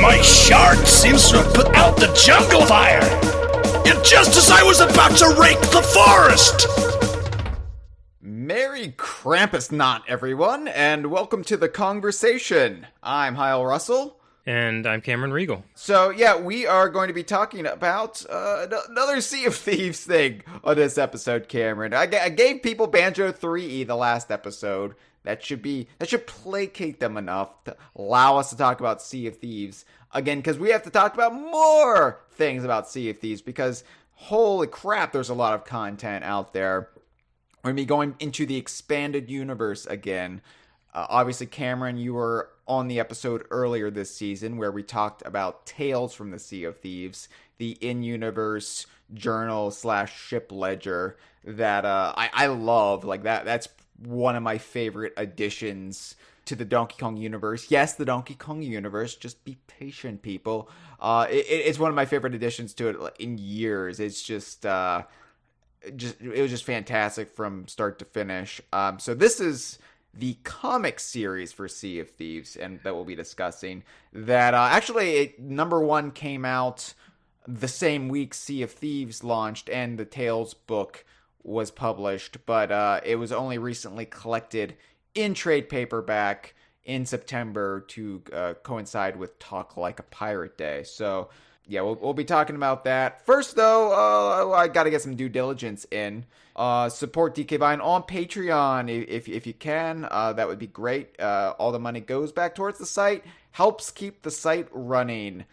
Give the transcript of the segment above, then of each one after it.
My shark seems to have put out the jungle fire! And just as I was about to rake the forest! Merry Krampusnacht, everyone, and welcome to the Kongversation. I'm Hyle Russell. And I'm Cameron Reigle. So, yeah, we are going to be talking about another Sea of Thieves thing on this episode, Cameron. I gave people Banjo 3E the last episode. That should placate them enough to allow us to talk about Sea of Thieves again, because we have to talk about more things about Sea of Thieves, because holy crap, there's a lot of content out there. We're going to be going into the expanded universe again. Obviously, Cameron, you were on the episode earlier this season where we talked about Tales from the Sea of Thieves, the in-universe journal/ship ledger that I love. Like that's one of my favorite additions to the Donkey Kong universe. Yes, the Donkey Kong universe. Just be patient, people. It's one of my favorite additions to it in years. It's just it was just fantastic from start to finish. So this is the comic series for Sea of Thieves, and that we'll be discussing. That actually, number one came out the same week Sea of Thieves launched, and the Tales book was published, but it was only recently collected in trade paperback in September to coincide with Talk Like a Pirate Day. So, yeah, we'll be talking about that. First, though, I got to get some due diligence in. Support DK Vine on Patreon if you can. That would be great. All the money goes back towards the site, helps keep the site running.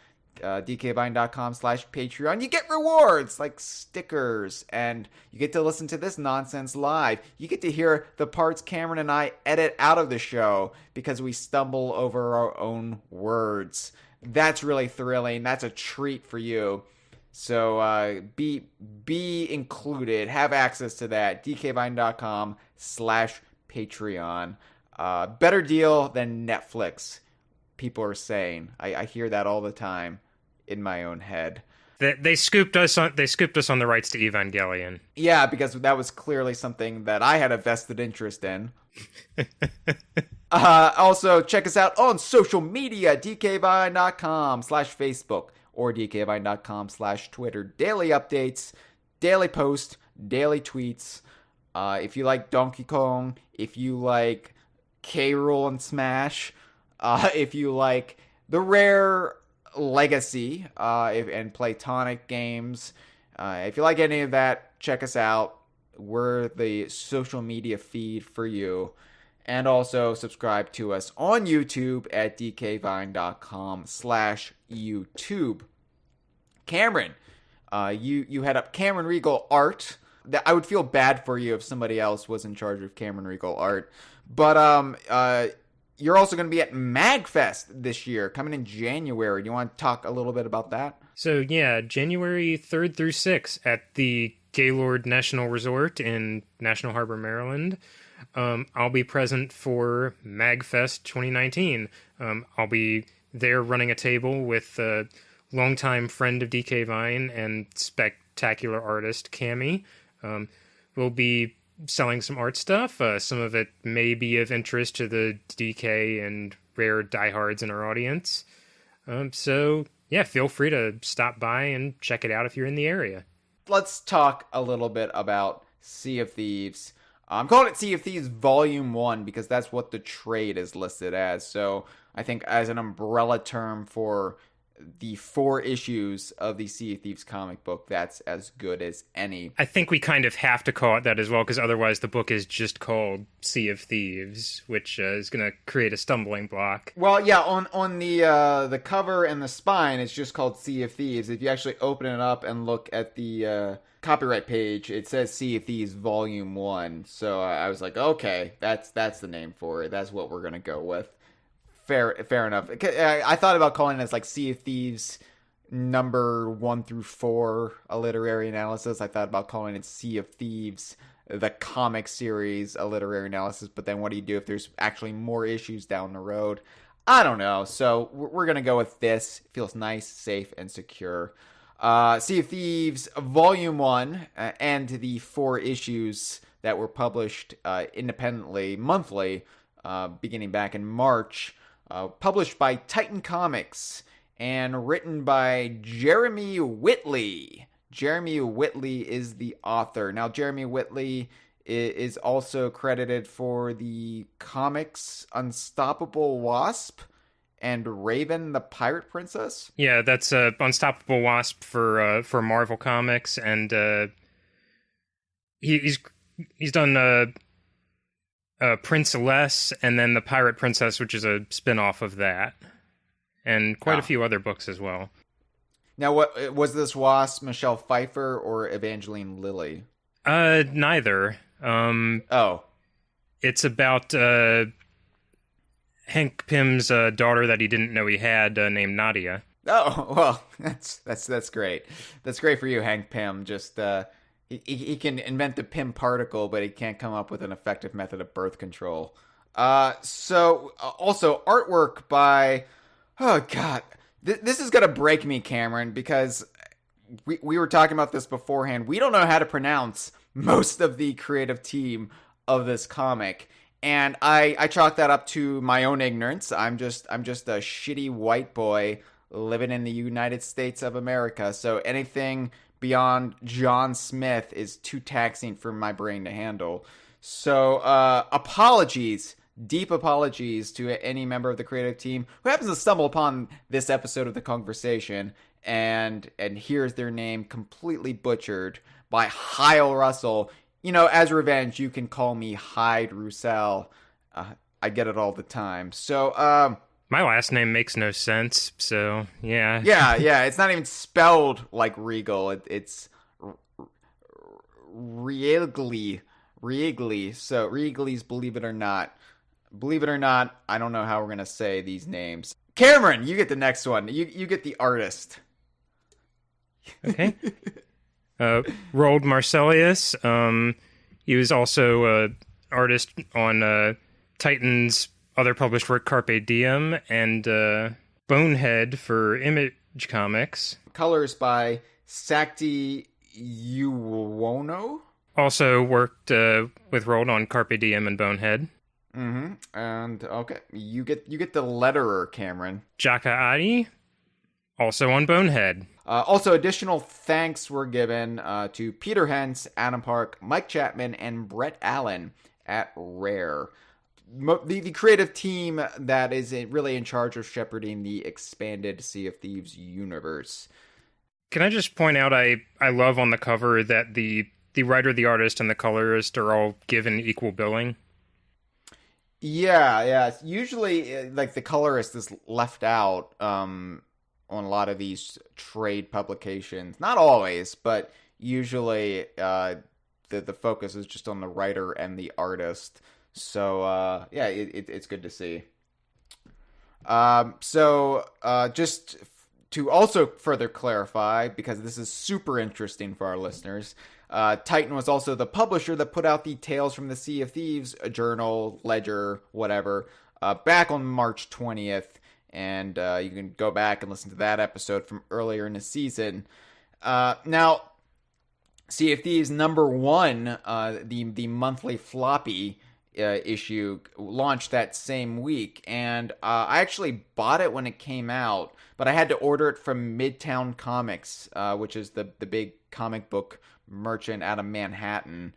DKVine.com/Patreon. You get rewards like stickers, and you get to listen to this nonsense live. You get to hear the parts Cameron and I edit out of the show because we stumble over our own words. That's really thrilling. That's a treat for you. So be included. Have access to that. DKVine.com/Patreon. Better deal than Netflix, people are saying. I hear that all the time in my own head. They scooped us on the rights to Evangelion. Yeah, because that was clearly something that I had a vested interest in. Also, check us out on social media, dkvine.com/Facebook or dkvine.com/Twitter. Daily updates, daily posts, daily tweets. If you like Donkey Kong, if you like K. Rool and Smash, if you like the Rare Legacy and Platonic games, if you like any of that, check us out. We're the social media feed for you. And also subscribe to us on YouTube at dkvine.com/YouTube. Cameron, you head up Cameron Reigle Art. I would feel bad for you if somebody else was in charge of Cameron Reigle Art. But you're also going to be at MagFest this year, coming in January. Do you want to talk a little bit about that? So, yeah, January 3rd through 6th at the Gaylord National Resort in National Harbor, Maryland. I'll be present for MagFest 2019. I'll be there running a table with a longtime friend of DK Vine and spectacular artist Cammy. We'll be selling some art stuff. Some of it may be of interest to the DK and Rare diehards in our audience. So, yeah, feel free to stop by and check it out if you're in the area. Let's talk a little bit about Sea of Thieves. I'm calling it Sea of Thieves Volume 1 because that's what the trade is listed as. So I think as an umbrella term for the 4 issues of the Sea of Thieves comic book, that's as good as any. I think we kind of have to call it that as well, because otherwise the book is just called Sea of Thieves, which is going to create a stumbling block. Well, yeah, on the cover and the spine, it's just called Sea of Thieves. If you actually open it up and look at the copyright page, it says Sea of Thieves Volume 1. So I was like, okay, that's the name for it. That's what we're going to go with. Fair enough. I thought about calling it as like Sea of Thieves number 1 through 4, a literary analysis. I thought about calling it Sea of Thieves, the comic series, a literary analysis. But then what do you do if there's actually more issues down the road? I don't know. So we're going to go with this. It feels nice, safe, and secure. Sea of Thieves Volume 1 and the 4 issues that were published independently, monthly, beginning back in March, published by Titan Comics and written by Jeremy Whitley. Jeremy Whitley is the author. Now, Jeremy Whitley is also credited for the comics Unstoppable Wasp and Raven the Pirate Princess. Yeah, that's Unstoppable Wasp for Marvel Comics, and he's done Prince Less, and then the Pirate Princess, which is a spin-off of that, and quite a few other books as well. Now, what was this Wasp, Michelle Pfeiffer or Evangeline Lilly? Neither. It's about Hank Pym's daughter that he didn't know he had, named Nadia. Oh, well, that's great. That's great for you, Hank Pym. Just he can invent the Pym particle, but he can't come up with an effective method of birth control. So also artwork by, oh god, this is gonna break me, Cameron, because we were talking about this beforehand. We don't know how to pronounce most of the creative team of this comic. And I chalk that up to my own ignorance. I'm just a shitty white boy living in the United States of America. So anything beyond John Smith is too taxing for my brain to handle. So apologies, deep apologies to any member of the creative team who happens to stumble upon this episode of the Kongversation and hears their name completely butchered by Hyle Russell. You know, as revenge, you can call me Hyde Roussel. I get it all the time. So, my last name makes no sense, so, yeah. Yeah, it's not even spelled like Reigle. It's Reigle. So, Reigle's Believe It or Not. Believe it or not, I don't know how we're going to say these names. Cameron, you get the next one. You get the artist. Okay. Roald Marsilius. He was also an artist on Titan's other published work, Carpe Diem, and Bonehead for Image Comics. Colors by Sakti Uwono. Also worked with Roald on Carpe Diem and Bonehead. Mm-hmm. And okay, you get the letterer, Cameron. Jaka Adi, also on Bonehead. Also, additional thanks were given to Peter Hentz, Adam Park, Mike Chapman, and Brett Allen at Rare. The creative team that is really in charge of shepherding the expanded Sea of Thieves universe. Can I just point out, I love on the cover that the writer, the artist, and the colorist are all given equal billing. Yeah. Usually, like, the colorist is left out on a lot of these trade publications. Not always, but usually the focus is just on the writer and the artist. So, yeah, it's good to see. Just to also further clarify, because this is super interesting for our listeners, Titan was also the publisher that put out the Tales from the Sea of Thieves journal, ledger, whatever, back on March 20th. And you can go back and listen to that episode from earlier in the season. Now, Sea of Thieves #1, the monthly floppy issue, launched that same week. And I actually bought it when it came out, but I had to order it from Midtown Comics, which is the big comic book merchant out of Manhattan,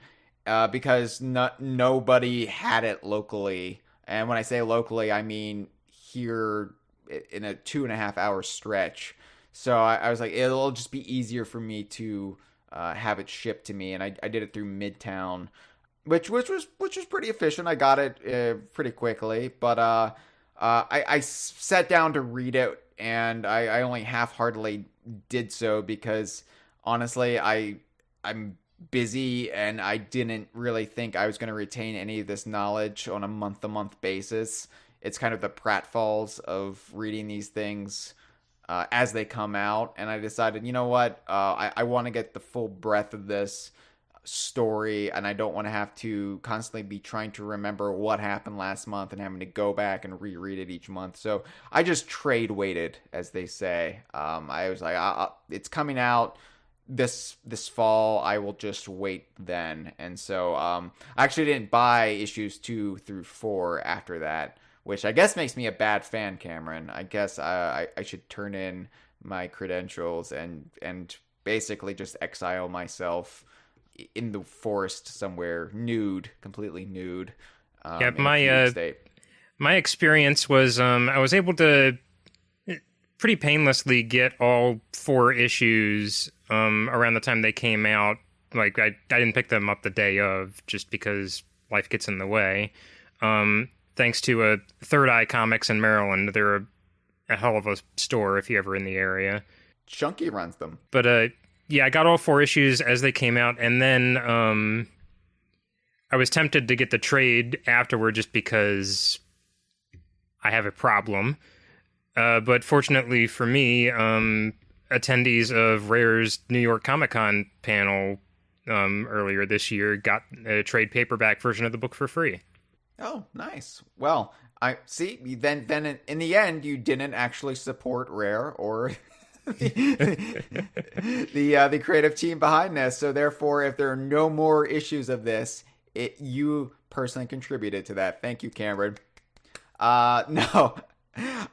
because nobody had it locally. And when I say locally, I mean here in a 2.5 hour stretch. So I was like, it'll just be easier for me to have it shipped to me, and I did it through Midtown, which was pretty efficient. I got it pretty quickly, but I sat down to read it, and I only half-heartedly did so because honestly I'm busy, and I didn't really think I was going to retain any of this knowledge on a month-to-month basis. It's kind of the pratfalls of reading these things as they come out. And I decided, you know what? I want to get the full breadth of this story, and I don't want to have to constantly be trying to remember what happened last month and having to go back and reread it each month. So I just trade weighted, as they say. I was like, it's coming out. this fall I will just wait then. And so I actually didn't buy issues 2 through 4 after that, which I guess makes me a bad fan, Cameron. I guess I should turn in my credentials and basically just exile myself in the forest somewhere, completely nude. Yeah, in a fugue state. my experience was I was able to pretty painlessly get all 4 issues around the time they came out. Like I didn't pick them up the day of just because life gets in the way. Thanks to Third Eye Comics in Maryland, they're a hell of a store if you're ever in the area. Chunky runs them. But yeah, I got all 4 issues as they came out, and then I was tempted to get the trade afterward just because I have a problem. But fortunately for me, attendees of Rare's New York Comic Con panel earlier this year got a trade paperback version of the book for free. Oh, nice. Well, I see. Then in the end, you didn't actually support Rare or the creative team behind this. So therefore, if there are no more issues of this, you personally contributed to that. Thank you, Cameron. No.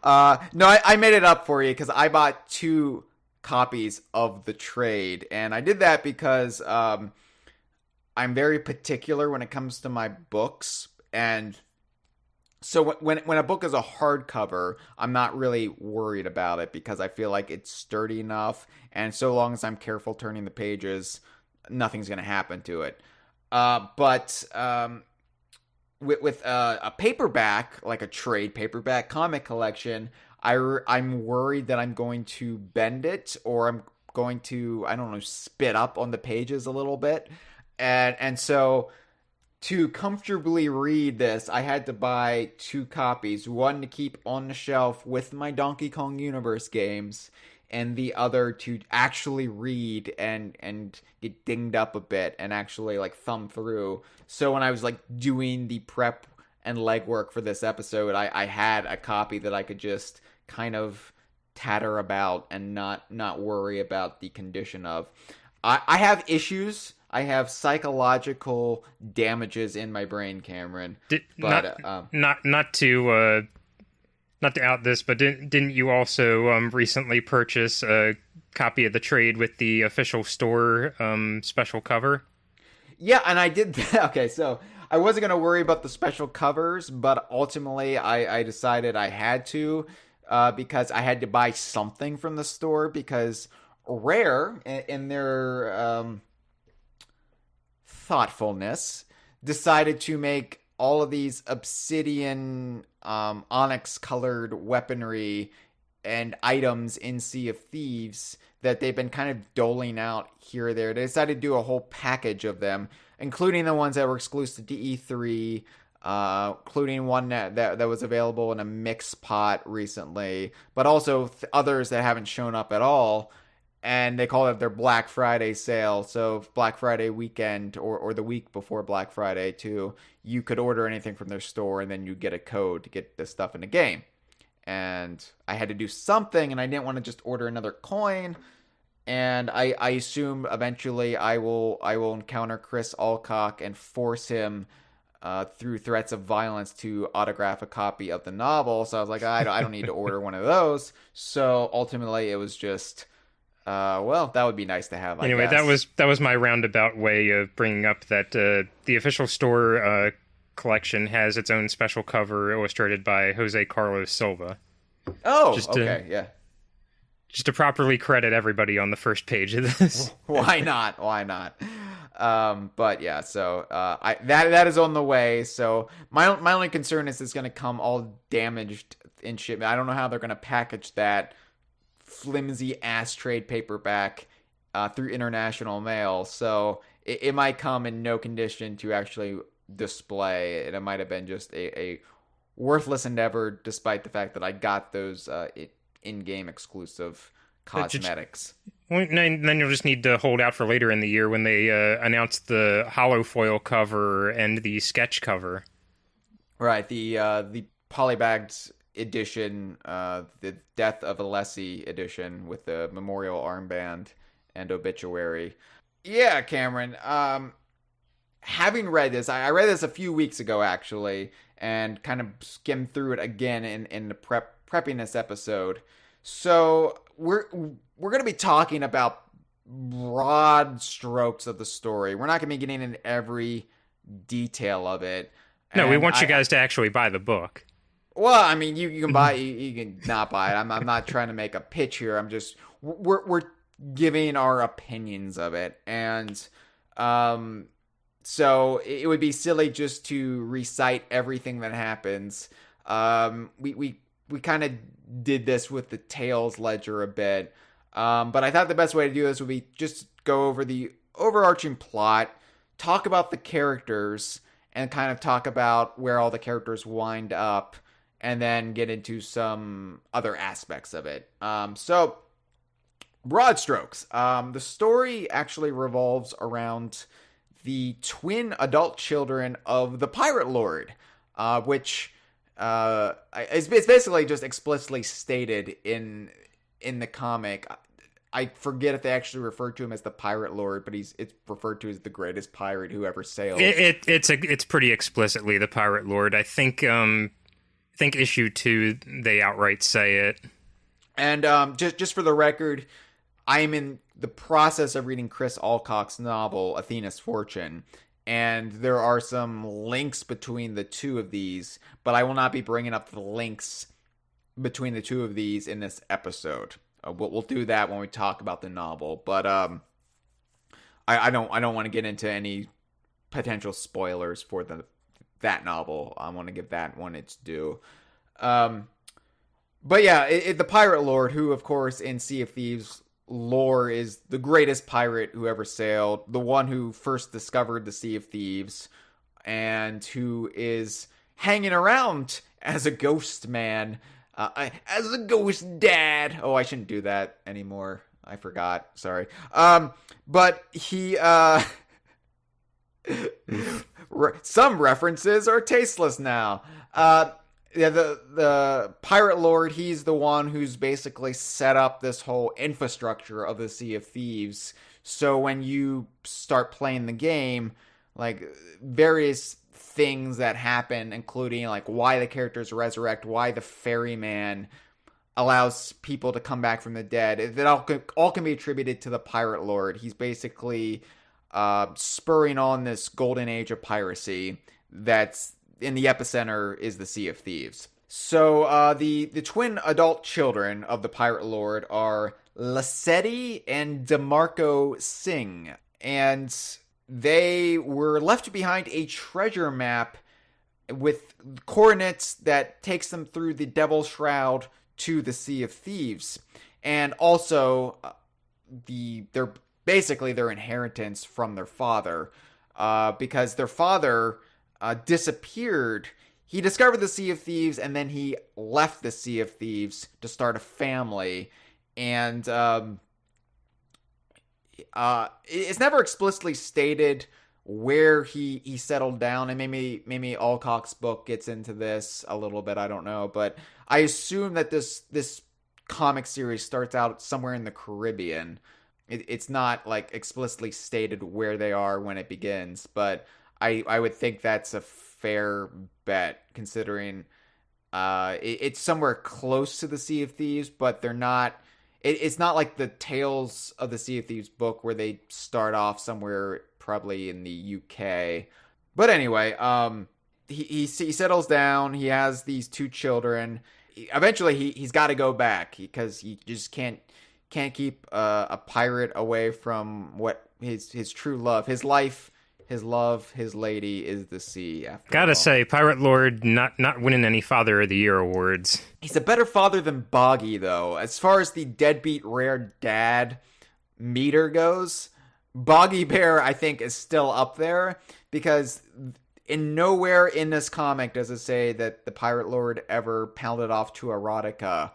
I made it up for you because I bought 2 copies of the trade, and I did that because I'm very particular when it comes to my books, and so when a book is a hardcover, I'm not really worried about it because I feel like it's sturdy enough, and so long as I'm careful turning the pages, nothing's going to happen to it. But with a paperback, like a trade paperback comic collection, I'm worried that I'm going to bend it, or I'm going to, I don't know, spit up on the pages a little bit. And so to comfortably read this, I had to buy 2 copies, one to keep on the shelf with my Donkey Kong Universe games, and the other to actually read and get dinged up a bit and actually like thumb through. So when I was like doing the prep and legwork for this episode, I had a copy that I could just kind of tatter about and not worry about the condition of. I have issues. I have psychological damages in my brain, Cameron. Not to out this, but didn't you also recently purchase a copy of the trade with the official store special cover? Yeah, and I did that. Okay, so I wasn't going to worry about the special covers, but ultimately I decided I had to because I had to buy something from the store because Rare, in their thoughtfulness, decided to make all of these obsidian onyx colored weaponry and items in Sea of Thieves that they've been kind of doling out here or there. They decided to do a whole package of them, including the ones that were exclusive to E3, including one that was available in a mix pot recently, but also others that haven't shown up at all. And they call it their Black Friday sale. So Black Friday weekend or the week before Black Friday too, you could order anything from their store and then you get a code to get this stuff in the game. And I had to do something, and I didn't want to just order another coin. And I assume eventually I will encounter Chris Alcock and force him through threats of violence to autograph a copy of the novel. So I was like, I don't need to order one of those. So ultimately it was just... well, that would be nice to have. Anyway, that was my roundabout way of bringing up that the official store collection has its own special cover illustrated by Jose Carlos Silva. Oh, okay, yeah. Just to properly credit everybody on the first page of this. Why not? Why not? But yeah, so that is on the way. So my only concern is it's going to come all damaged in shipment. I don't know how they're going to package that flimsy ass trade paperback through international mail, so it might come in no condition to actually display, and it might have been just a worthless endeavor, despite the fact that I got those in-game exclusive cosmetics. Then you'll just need to hold out for later in the year when they announce the holofoil cover and the sketch cover. Right, the polybagged edition, the Death of Alessi edition with the memorial armband and obituary. Yeah, Cameron. Having read this, I read this a few weeks ago actually, and kind of skimmed through it again in the prepping this episode. So we're gonna be talking about broad strokes of the story. We're not gonna be getting into every detail of it. No, we want you guys to actually buy the book. Well, I mean, you can buy, you can not buy it. I'm not trying to make a pitch here. I'm just we're giving our opinions of it, and so it would be silly just to recite everything that happens. We kind of did this with the Tales ledger a bit, but I thought the best way to do this would be just go over the overarching plot, talk about the characters, and kind of talk about where all the characters wind up, and then get into some other aspects of it. So, broad strokes. The story actually revolves around the twin adult children of the Pirate Lord, which it's basically just explicitly stated in the comic. I forget if they actually refer to him as the Pirate Lord, but it's referred to as the greatest pirate who ever sailed. It's pretty explicitly the Pirate Lord. I think issue 2 they outright say it. And just for the record, I am in the process of reading Chris Alcock's novel Athena's Fortune, and there are some links between the two of these, but I will not be bringing up the links between the two of these in this episode. We'll do that when we talk about the novel, but I don't want to get into any potential spoilers for that novel. I want to give that one its due. But yeah, the Pirate Lord, who of course in Sea of Thieves lore is the greatest pirate who ever sailed, the one who first discovered the Sea of Thieves, and who is hanging around as a ghost man, as a ghost dad. Oh, I shouldn't do that anymore. I forgot. Sorry. But he, some references are tasteless now. Yeah, the Pirate Lord, he's the one who's basically set up this whole infrastructure of the Sea of Thieves. So when you start playing the game, like, various things that happen, including, like, why the characters resurrect, why the ferryman allows people to come back from the dead, that all can be attributed to the Pirate Lord. He's basically spurring on this golden age of piracy that's in the epicenter is the Sea of Thieves. So the twin adult children of the Pirate Lord are Lassetti and DeMarco Singh, and they were left behind a treasure map with coordinates that takes them through the Devil's Shroud to the Sea of Thieves, and also they're basically their inheritance from their father, because their father disappeared. He discovered the Sea of Thieves, and then he left the Sea of Thieves to start a family. And it's never explicitly stated where he settled down. And maybe Alcock's book gets into this a little bit. I don't know, but I assume that this comic series starts out somewhere in the Caribbean. It's not like explicitly stated where they are when it begins, but I would think that's a fair bet, considering it's somewhere close to the Sea of Thieves, but they're not. It's not like the Tales of the Sea of Thieves book where they start off somewhere probably in the UK. But anyway, he settles down. He has these two children. Eventually, he's got to go back because he just can't keep a pirate away from what his true love, his life. His love, his lady is the sea. Gotta say, Pirate Lord not winning any Father of the Year awards. He's a better father than Boggy, though. As far as the deadbeat rare dad meter goes, Boggy Bear, I think, is still up there, because in nowhere in this comic does it say that the Pirate Lord ever pounded off to erotica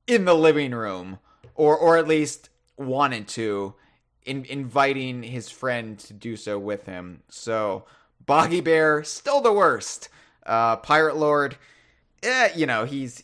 in the living room, or at least wanted to. Inviting his friend to do so with him. So, Boggy Bear, still the worst. Pirate Lord, he's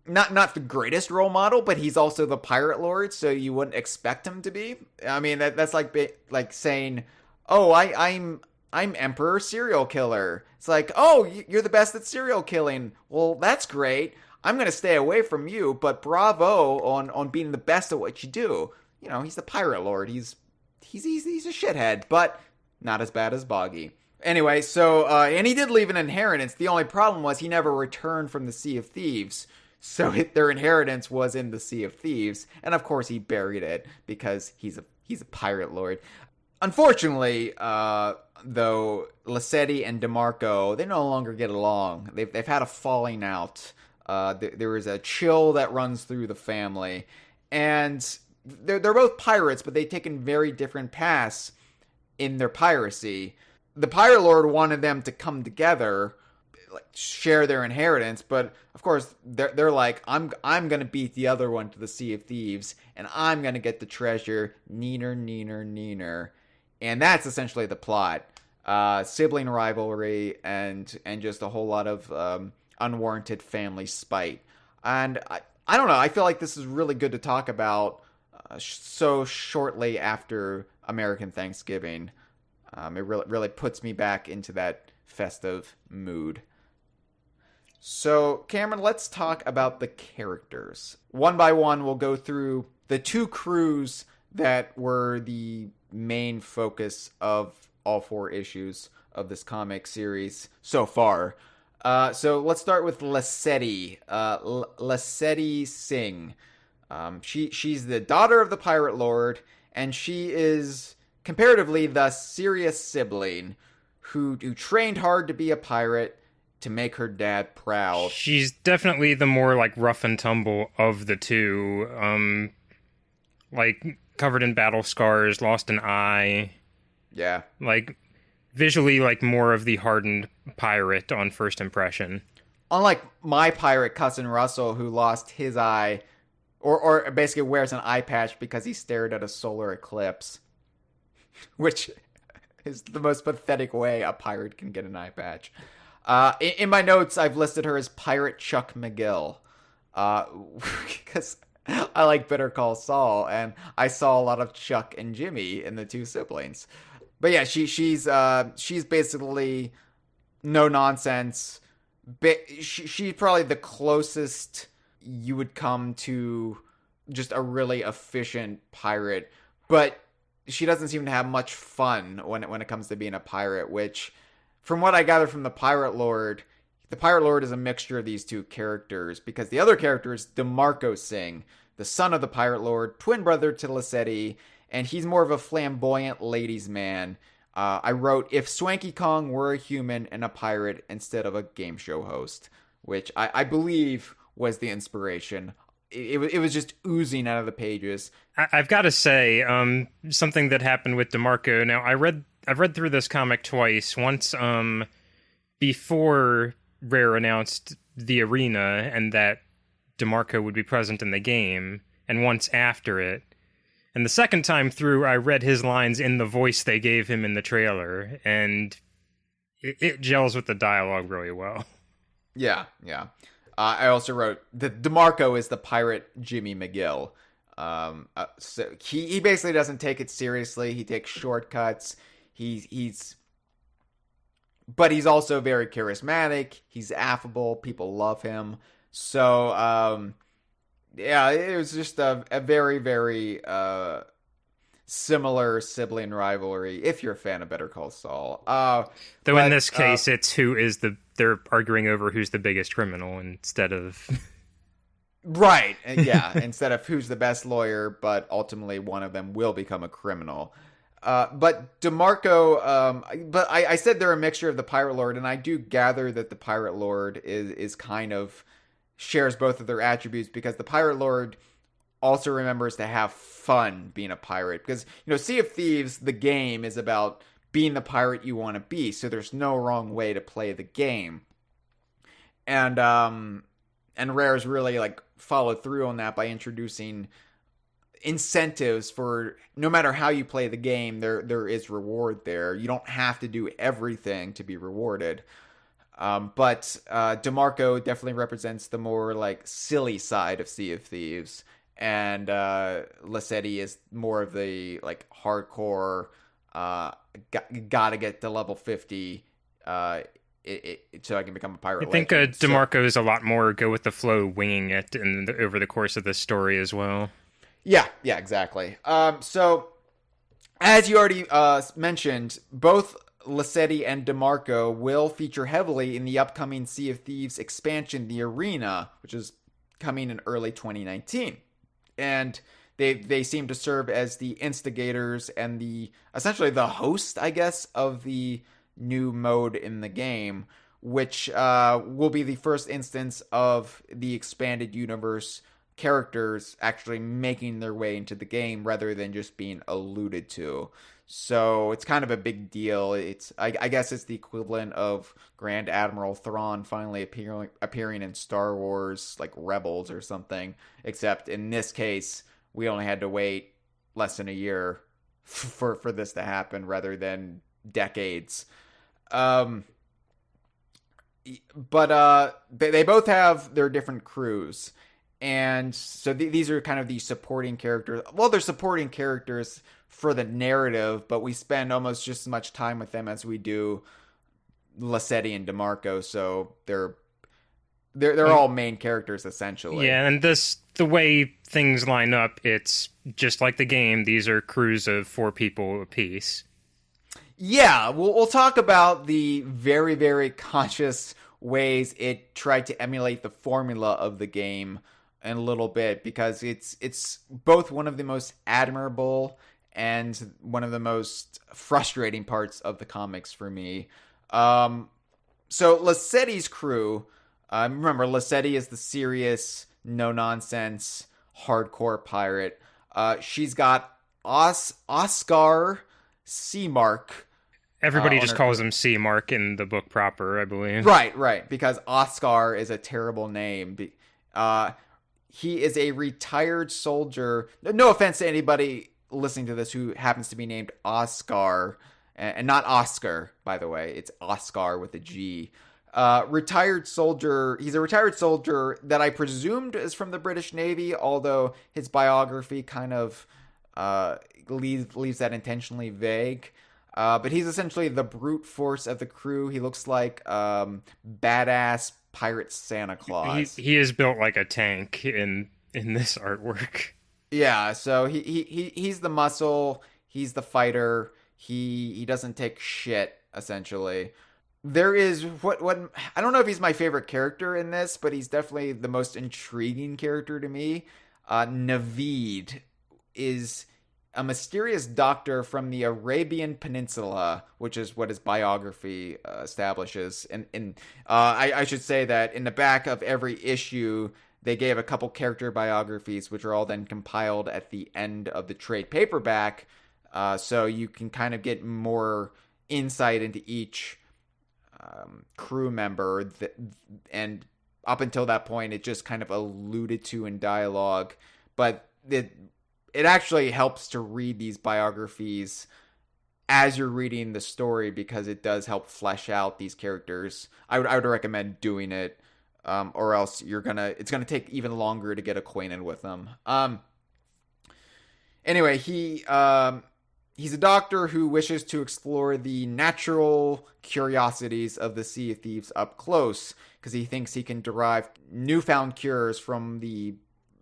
not the greatest role model, but he's also the pirate lord, so you wouldn't expect him to be. I mean, that's like saying, "Oh, I'm Emperor Serial Killer." It's like, "Oh, you're the best at serial killing." Well, that's great. I'm gonna stay away from you, but bravo on being the best at what you do. He's the pirate lord. He's a shithead, but not as bad as Boggy. Anyway, so and he did leave an inheritance. The only problem was he never returned from the Sea of Thieves. So their inheritance was in the Sea of Thieves, and of course he buried it because he's a pirate lord. Unfortunately, though, Lassetti and DeMarco, they no longer get along. They've had a falling out. There is a chill that runs through the family, and they're both pirates, but they've taken very different paths in their piracy. The pirate lord wanted them to come together, like share their inheritance, but of course they're like, I'm gonna beat the other one to the Sea of Thieves, and I'm gonna get the treasure, neener, and that's essentially the plot. Sibling rivalry and just a whole lot of unwarranted family spite. And I don't know, I feel like this is really good to talk about so shortly after American Thanksgiving. It really puts me back into that festive mood. So, Cameron, let's talk about the characters. One by one, we'll go through the two crews that were the main focus of all 4 issues of this comic series so far. So let's start with Lassetti. Lassetti Singh. She's the daughter of the pirate lord, and she is comparatively the serious sibling who trained hard to be a pirate to make her dad proud. She's definitely the more, like, rough and tumble of the two. Like, covered in battle scars, lost an eye. Yeah. Like, visually, like, more of the hardened pirate on first impression. Unlike my pirate cousin Russell, who lost his eye, or basically wears an eye patch because he stared at a solar eclipse. Which is the most pathetic way a pirate can get an eye patch. In my notes, I've listed her as Pirate Chuck McGill. Because I like Better Call Saul, and I saw a lot of Chuck and Jimmy in the two siblings. But yeah, she's basically no nonsense. She's probably the closest you would come to just a really efficient pirate, but she doesn't seem to have much fun when it comes to being a pirate, which, from what I gather from the Pirate Lord is a mixture of these two characters, because the other character is DeMarco Singh, the son of the Pirate Lord, twin brother to Lassetti, and he's more of a flamboyant ladies' man. I wrote, if Swanky Kong were a human and a pirate instead of a game show host, which I believe was the inspiration. It was just oozing out of the pages. I've got to say, something that happened with DeMarco. Now, I've read through this comic twice. Once before Rare announced the arena and that DeMarco would be present in the game, and once after it. And the second time through, I read his lines in the voice they gave him in the trailer, and it gels with the dialogue really well. Yeah. I also wrote that DeMarco is the pirate Jimmy McGill. So he basically doesn't take it seriously. He takes shortcuts. But he's also very charismatic. He's affable. People love him. So, yeah, it was just a very, very similar sibling rivalry, if you're a fan of Better Call Saul. Though in this case, it's they're arguing over who's the biggest criminal instead of... Right, yeah, instead of who's the best lawyer, but ultimately one of them will become a criminal. But DeMarco, but I said they're a mixture of the Pirate Lord, and I do gather that the Pirate Lord is kind of shares both of their attributes, because the Pirate Lord also remembers to have fun being a pirate. Because, Sea of Thieves, the game, is about being the pirate you want to be, so there's no wrong way to play the game. And Rare's really, followed through on that by introducing incentives for no matter how you play the game, there is reward there. You don't have to do everything to be rewarded. But DeMarco definitely represents the more like silly side of Sea of Thieves, and Lassetti is more of the like hardcore. Gotta get to level 50. So I can become a pirate. I think DeMarco is a lot more go with the flow, winging it over the course of the story as well. Yeah, exactly. So as you already mentioned, both Lassetti and DeMarco will feature heavily in the upcoming Sea of Thieves expansion, The Arena, which is coming in early 2019. And they seem to serve as the instigators and essentially the host, I guess, of the new mode in the game, which will be the first instance of the expanded universe characters actually making their way into the game rather than just being alluded to. So it's kind of a big deal. I guess it's the equivalent of Grand Admiral Thrawn finally appearing in Star Wars, like Rebels or something. Except in this case, we only had to wait less than a year for this to happen rather than decades. But they both have their different crews. And so these are kind of the supporting characters. Well, they're supporting characters for the narrative, but we spend almost just as much time with them as we do Lassetti and DeMarco. So they're all main characters essentially. Yeah, and the way things line up, it's just like the game. These are crews of 4 people apiece. Yeah, we'll talk about the very, very conscious ways it tried to emulate the formula of the game in a little bit, because it's both one of the most admirable and one of the most frustrating parts of the comics for me. So Lassetti's crew, remember, Lassetti is the serious, no-nonsense, hardcore pirate. She's got Oscar Seamark. Everybody just calls him Seamark in the book proper, I believe. Right, because Oscar is a terrible name. He is a retired soldier. No offense to anybody listening to this who happens to be named Oscar, and not Oscar, by the way. It's Oscar with a G. Retired soldier. He's a retired soldier that I presumed is from the British Navy, although his biography kind of leaves that intentionally vague. But he's essentially the brute force of the crew. He looks like badass pirate Santa Claus. He is built like a tank in this artwork. Yeah, so he's the muscle. He's the fighter. He doesn't take shit, essentially. There is what I don't know if he's my favorite character in this, but he's definitely the most intriguing character to me. Naveed is a mysterious doctor from the Arabian Peninsula, which is what his biography establishes. And I should say that in the back of every issue, they gave a couple character biographies, which are all then compiled at the end of the trade paperback, so you can kind of get more insight into each crew member. And up until that point, it just kind of alluded to in dialogue. But it actually helps to read these biographies as you're reading the story, because it does help flesh out these characters. I would recommend doing it, or else it's gonna take even longer to get acquainted with them. Anyway, he's a doctor who wishes to explore the natural curiosities of the Sea of Thieves up close, because he thinks he can derive newfound cures from the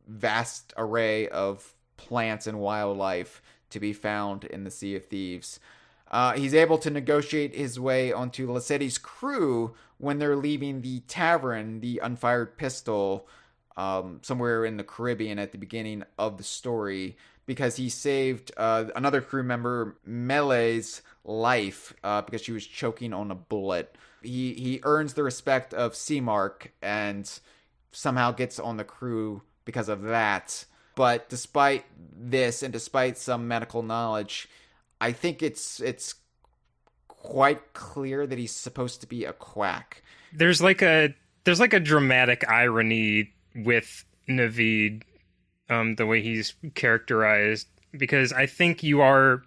vast array of plants and wildlife to be found in the Sea of Thieves. He's able to negotiate his way onto Lassetti's crew when they're leaving the tavern, the Unfired Pistol, somewhere in the Caribbean at the beginning of the story, because he saved another crew member, Melee's life, because she was choking on a bullet. He earns the respect of Seamark and somehow gets on the crew because of that. But despite this, and despite some medical knowledge, I think it's quite clear that he's supposed to be a quack. There's like a dramatic irony with Naveed, the way he's characterized, because I think you're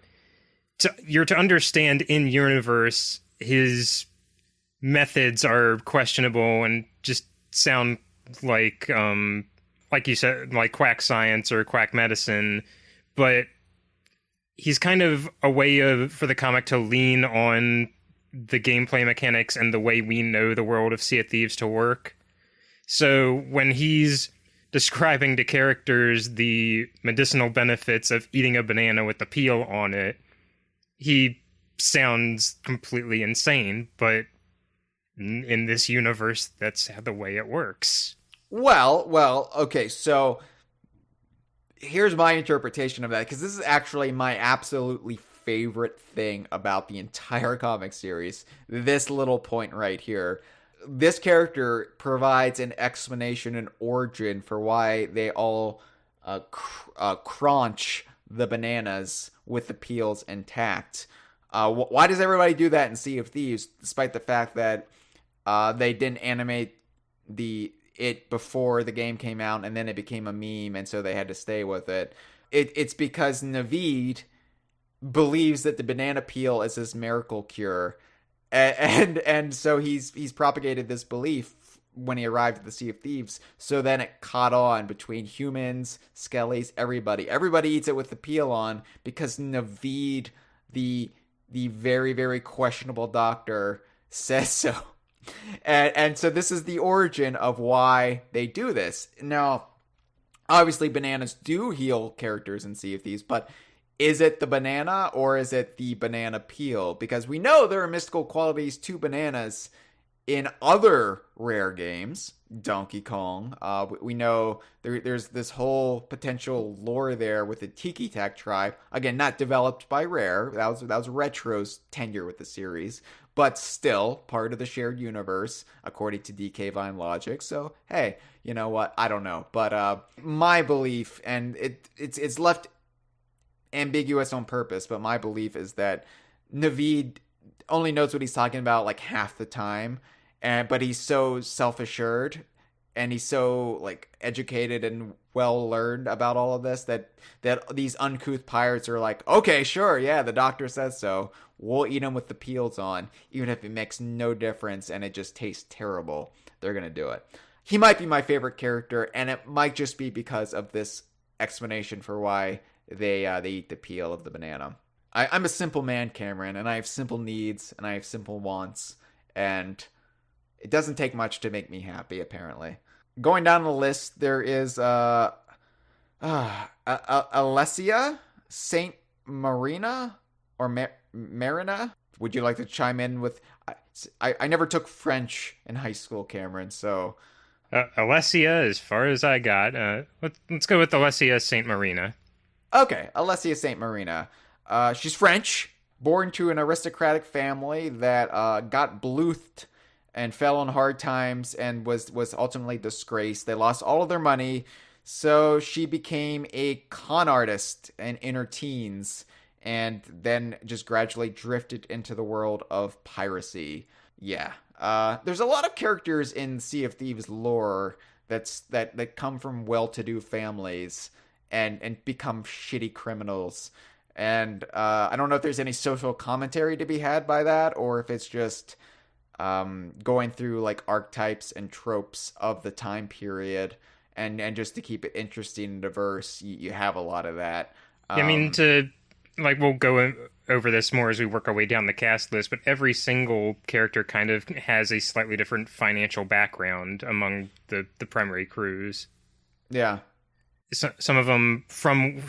to understand in universe his methods are questionable and just sound like you said, like quack science or quack medicine, but he's kind of a way for the comic to lean on the gameplay mechanics and the way we know the world of Sea of Thieves to work. So when he's describing to characters the medicinal benefits of eating a banana with the peel on it, he sounds completely insane, but in this universe, that's the way it works. Well, okay, so here's my interpretation of that, because this is actually my absolutely favorite thing about the entire comic series. This little point right here. This character provides an explanation and origin for why they all crunch the bananas with the peels intact. Why does everybody do that in Sea of Thieves, despite the fact that they didn't animate it before the game came out, and then it became a meme, and so they had to stay with it? It's because Naveed believes that the banana peel is this miracle cure, and so he's propagated this belief when he arrived at the Sea of Thieves. So then it caught on between humans, skellies, everybody. Everybody eats it with the peel on because Naveed, the very, very questionable doctor, says so. And so this is the origin of why they do this. Now, obviously bananas do heal characters in Sea of Thieves, but is it the banana or is it the banana peel? Because we know there are mystical qualities to bananas in other rare games. Donkey Kong. We know there's this whole potential lore there with the Tiki Tak tribe. Again, not developed by Rare. That was Retro's tenure with the series, but still part of the shared universe, according to DK Vine logic. So, hey, you know what? I don't know. But my belief, and it's left ambiguous on purpose, but my belief is that Naveed only knows what he's talking about like half the time, but he's so self-assured and he's so like educated and well learned about all of this that these uncouth pirates are like, okay, sure, yeah, the doctor says so, we'll eat them with the peels on, even if it makes no difference and it just tastes terrible. They're gonna do it. He might be my favorite character, and it might just be because of this explanation for why they eat the peel of the banana. I'm a simple man, Cameron, and I have simple needs and I have simple wants, and it doesn't take much to make me happy, apparently. Going down the list, there is Alessia Saint Marina or Marina. Would you like to chime in with? I never took French in high school, Cameron, so. Alessia, as far as I got. Let's go with Alessia Saint Marina. Okay, Alessia Saint Marina. She's French, born to an aristocratic family that got bleuthed and fell on hard times and was ultimately disgraced. They lost all of their money, so she became a con artist in her teens, and then just gradually drifted into the world of piracy. Yeah. There's a lot of characters in Sea of Thieves lore that come from well-to-do families and become shitty criminals. And I don't know if there's any social commentary to be had by that, or if it's just going through like archetypes and tropes of the time period, and just to keep it interesting and diverse, you have a lot of that. I mean, we'll go over this more as we work our way down the cast list, but every single character kind of has a slightly different financial background among the primary crews. Yeah. Some of them from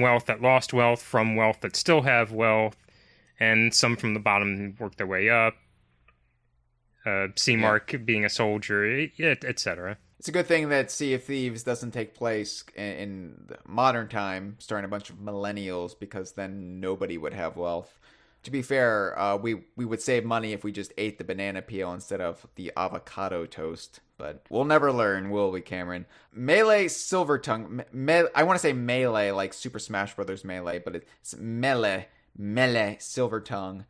wealth that lost wealth, from wealth that still have wealth, and some from the bottom work their way up. Seamark being a soldier, etc. It's a good thing that Sea of Thieves doesn't take place in the modern time, starring a bunch of millennials, because then nobody would have wealth. To be fair, we would save money if we just ate the banana peel instead of the avocado toast. But we'll never learn, will we, Cameron? Melee Silvertongue. I want to say Melee, like Super Smash Bros. Melee, but it's Melee Silvertongue.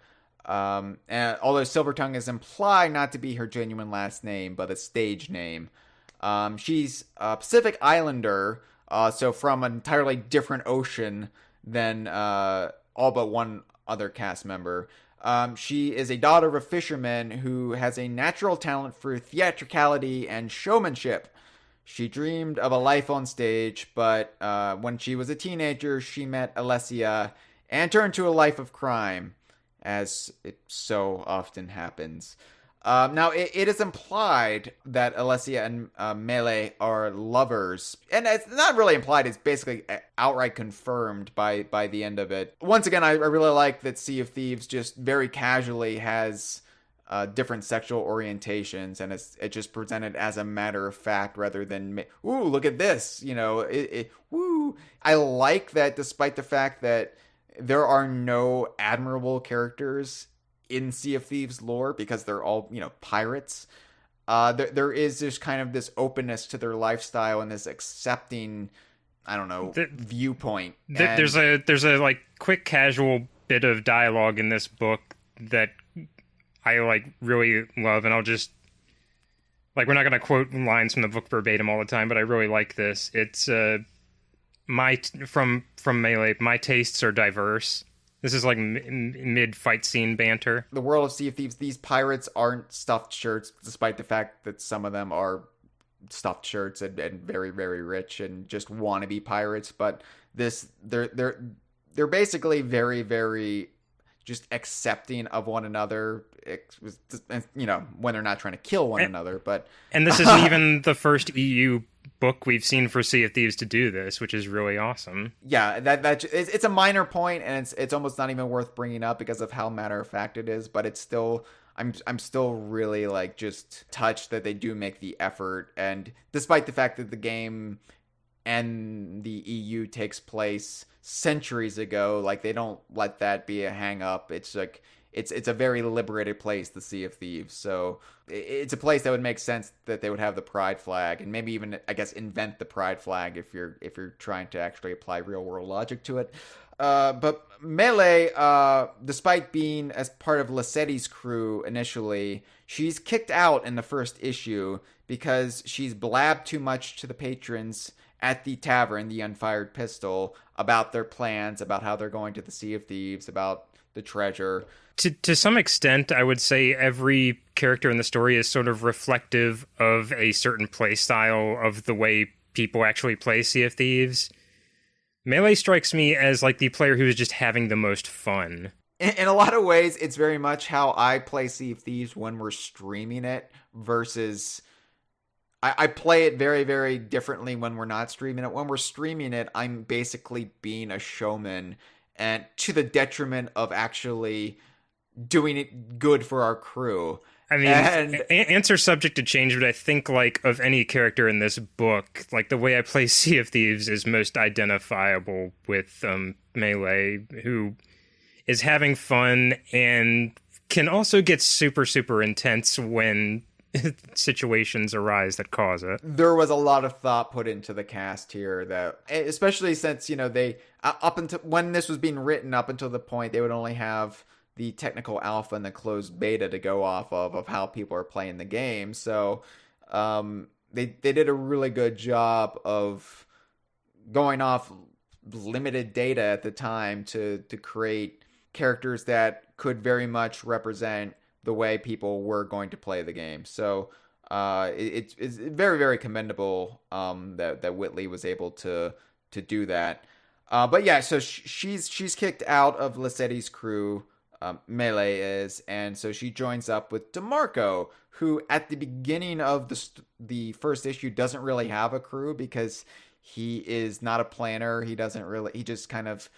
And although Silvertongue is implied not to be her genuine last name, but a stage name. She's a Pacific Islander, so from an entirely different ocean than all but one other cast member. She is a daughter of a fisherman who has a natural talent for theatricality and showmanship. She dreamed of a life on stage, but when she was a teenager, she met Alessia and turned to a life of crime, as it so often happens. Now, it is implied that Alessia and Melee are lovers. And it's not really implied, it's basically outright confirmed by the end of it. Once again, I really like that Sea of Thieves just very casually has different sexual orientations, and it just presented as a matter of fact rather than, ooh, look at this, woo. I like that despite the fact that there are no admirable characters in Sea of Thieves lore because they're all, pirates. There is just kind of this openness to their lifestyle and this accepting, I don't know, viewpoint. There's a like quick casual bit of dialogue in this book that I like really love, and I'll just like, we're not going to quote lines from the book verbatim all the time, but I really like this. It's from Melee, my tastes are diverse. This is like mid-fight scene banter. The world of Sea of Thieves, these pirates aren't stuffed shirts, despite the fact that some of them are stuffed shirts and very, very rich and just want to be pirates. But they're basically very, very just accepting of one another, when they're not trying to kill one another. And this isn't even the first EU book we've seen for Sea of Thieves to do this, which is really awesome. Yeah, it's a minor point, and it's almost not even worth bringing up because of how matter of fact it is. But it's still, I'm still really like just touched that they do make the effort, and despite the fact that the game and the EU takes place centuries ago, like they don't let that be a hang up. It's like it's a very liberated place, the Sea of Thieves. So it's a place that would make sense that they would have the pride flag, and maybe even, I guess, invent the pride flag if you're trying to actually apply real world logic to it. But Melee, despite being as part of Lassetti's crew initially, she's kicked out in the first issue because she's blabbed too much to the patrons at the tavern, the Unfired Pistol, about their plans, about how they're going to the Sea of Thieves, about the treasure. To some extent, I would say every character in the story is sort of reflective of a certain play style of the way people actually play Sea of Thieves. Melee strikes me as like the player who is just having the most fun. In a lot of ways, it's very much how I play Sea of Thieves when we're streaming it versus... I play it very, very differently when we're not streaming it. When we're streaming it, I'm basically being a showman, and to the detriment of actually doing it good for our crew. I mean, answer subject to change, but I think, like, of any character in this book, like, the way I play Sea of Thieves is most identifiable with Melee, who is having fun and can also get super, super intense when situations arise that cause it. There was a lot of thought put into the cast here, that especially since, they up until when this was being written, up until the point they would only have the technical alpha and the closed beta to go off of how people are playing the game. So they did a really good job of going off limited data at the time to create characters that could very much represent the way people were going to play the game. So it's very, very commendable that Whitley was able to do that. But yeah, so she's kicked out of Lassetti's crew, Melee is, and so she joins up with DeMarco, who at the beginning of the first issue doesn't really have a crew because he is not a planner. He just kind of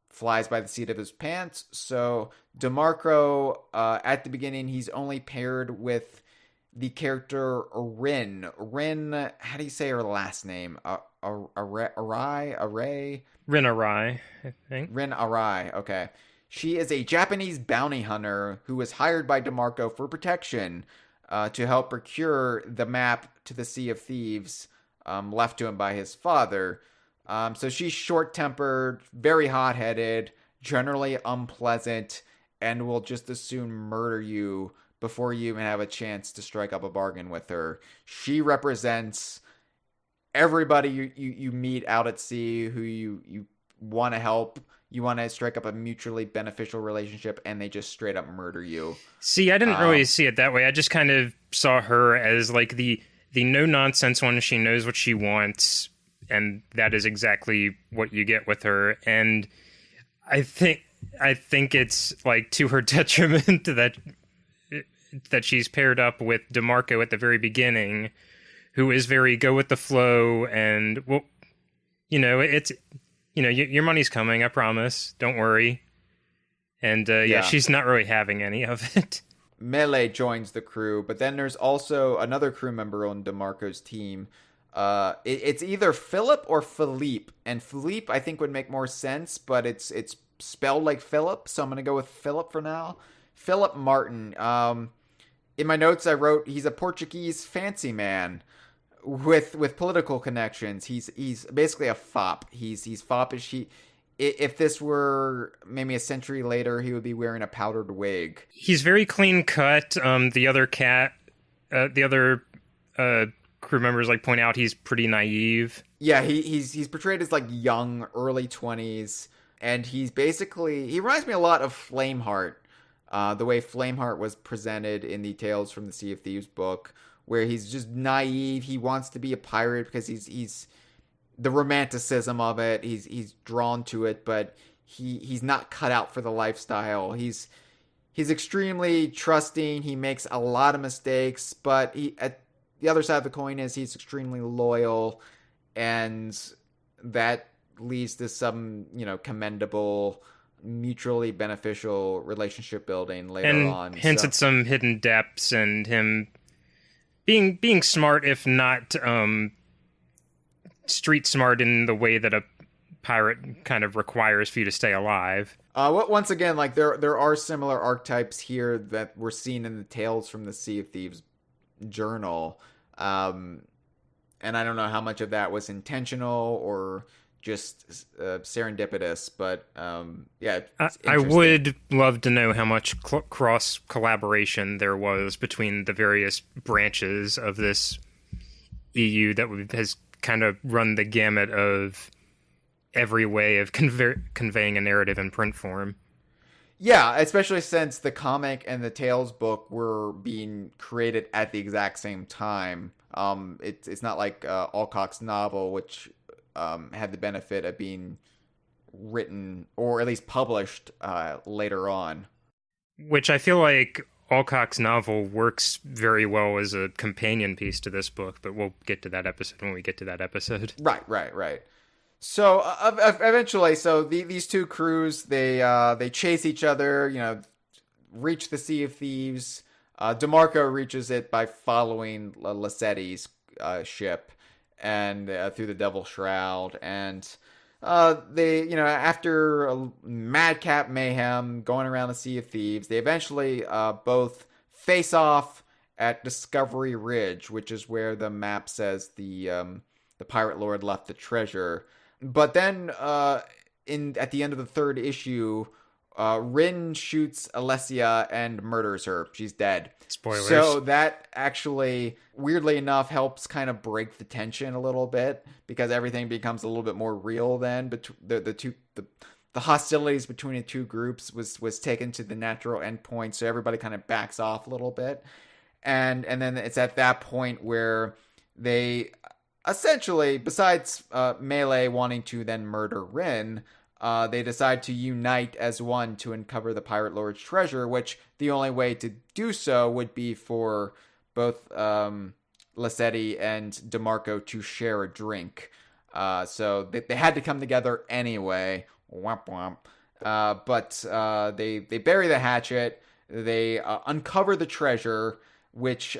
flies by the seat of his pants. So DeMarco, at the beginning, he's only paired with the character Rin. Rin, how do you say her last name? Arai? Rin Arai, I think. Rin Arai, okay. She is a Japanese bounty hunter who was hired by DeMarco for protection to help procure the map to the Sea of Thieves left to him by his father. So she's short-tempered, very hot-headed, generally unpleasant, and will just as soon murder you before you even have a chance to strike up a bargain with her. She represents everybody you meet out at sea who you want to help, you want to strike up a mutually beneficial relationship, and they just straight up murder you. See, I didn't really see it that way. I just kind of saw her as like the no nonsense one. She knows what she wants, and that is exactly what you get with her. And I think it's like to her detriment that she's paired up with DeMarco at the very beginning, who is very go with the flow, and well, it's your money's coming, I promise, don't worry. And yeah, she's not really having any of it. Melee joins the crew, but then there's also another crew member on DeMarco's team. It's either Philip or Philippe, and Philippe I think would make more sense, but it's spelled like Philip, so I'm gonna go with Philip for now. Philip Martin. In my notes I wrote he's a Portuguese fancy man with political connections. He's basically a fop. He's foppish. If this were maybe a century later, he would be wearing a powdered wig. He's very clean cut. The other crew members like point out he's pretty naive. Yeah, he's portrayed as like young, early 20s, and he reminds me a lot of Flameheart, the way Flameheart was presented in the Tales from the Sea of Thieves book, where he's just naive. He wants to be a pirate because he's the romanticism of it. He's drawn to it, but he's not cut out for the lifestyle. He's extremely trusting. He makes a lot of mistakes, but at the other side of the coin is he's extremely loyal, and that leads to some, commendable, mutually beneficial relationship building later on. Hints at some hidden depths, and him being smart, if not street smart in the way that a pirate kind of requires for you to stay alive. Once again, like there are similar archetypes here that were seen in the Tales from the Sea of Thieves journal, and I don't know how much of that was intentional or just serendipitous, but yeah, I would love to know how much cross collaboration there was between the various branches of this EU that has kind of run the gamut of every way of conveying a narrative in print form. Yeah, especially since the comic and the Tales book were being created at the exact same time. It's not like Alcock's novel, which had the benefit of being written or at least published later on. Which I feel like Alcock's novel works very well as a companion piece to this book, but we'll get to that episode when we get to that episode. Right. So eventually, these two crews, they chase each other, reach the Sea of Thieves. DeMarco reaches it by following Lassetti's ship and through the Devil's Shroud, and they, after a madcap mayhem going around the Sea of Thieves, they eventually both face off at Discovery Ridge, which is where the map says the Pirate Lord left the treasure. But then at the end of the third issue, Rin shoots Alessia and murders her. She's dead. Spoilers. So that actually, weirdly enough, helps kind of break the tension a little bit, because everything becomes a little bit more real then. But the hostilities between the two groups was taken to the natural endpoint, so everybody kind of backs off a little bit. And then it's at that point where they essentially, besides Melee wanting to then murder Rin, they decide to unite as one to uncover the Pirate Lord's treasure, which the only way to do so would be for both Lassetti and DeMarco to share a drink. So they had to come together anyway. Womp womp. But they bury the hatchet. They uncover the treasure, which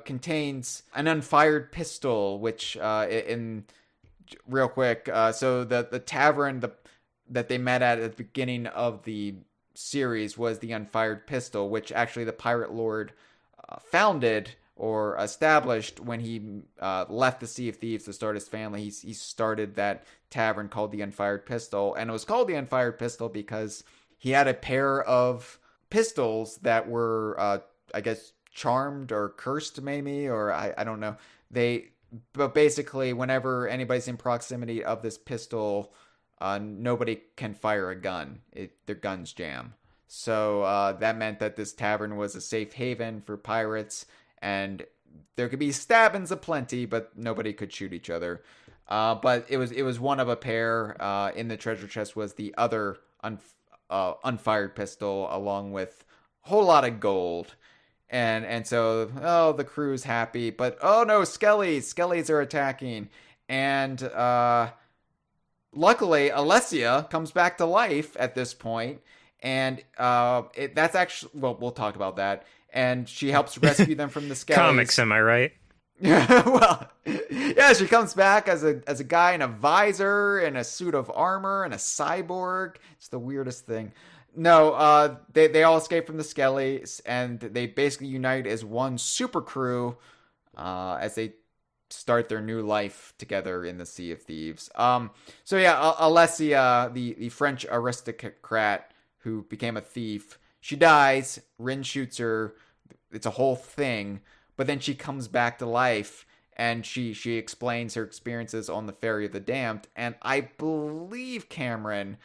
contains an unfired pistol, which in real quick, so the tavern that they met at the beginning of the series was the Unfired Pistol, which actually the Pirate Lord founded or established when he left the Sea of Thieves to start his family. He started that tavern called the Unfired Pistol, and it was called the Unfired Pistol because he had a pair of pistols that were, I guess, charmed or cursed, maybe, or I don't know. But basically, whenever anybody's in proximity of this pistol, nobody can fire a gun. Their guns jam. So that meant that this tavern was a safe haven for pirates, and there could be stabbings aplenty, but nobody could shoot each other. But it was one of a pair. In the treasure chest was the other unfired pistol, along with a whole lot of gold. And so, the crew's happy, but oh no, Skellies are attacking. And luckily, Alessia comes back to life at this point, and that's actually, well, we'll talk about that. And she helps rescue them from the Skellies. Comics, am I right? Well, yeah, she comes back as a guy in a visor and a suit of armor and a cyborg. It's the weirdest thing. No, they all escape from the Skellies, and they basically unite as one super crew as they start their new life together in the Sea of Thieves. So yeah, Alessia, the French aristocrat who became a thief, she dies. Rin shoots her. It's a whole thing. But then she comes back to life, and she explains her experiences on the Ferry of the Damned. And I believe, Cameron,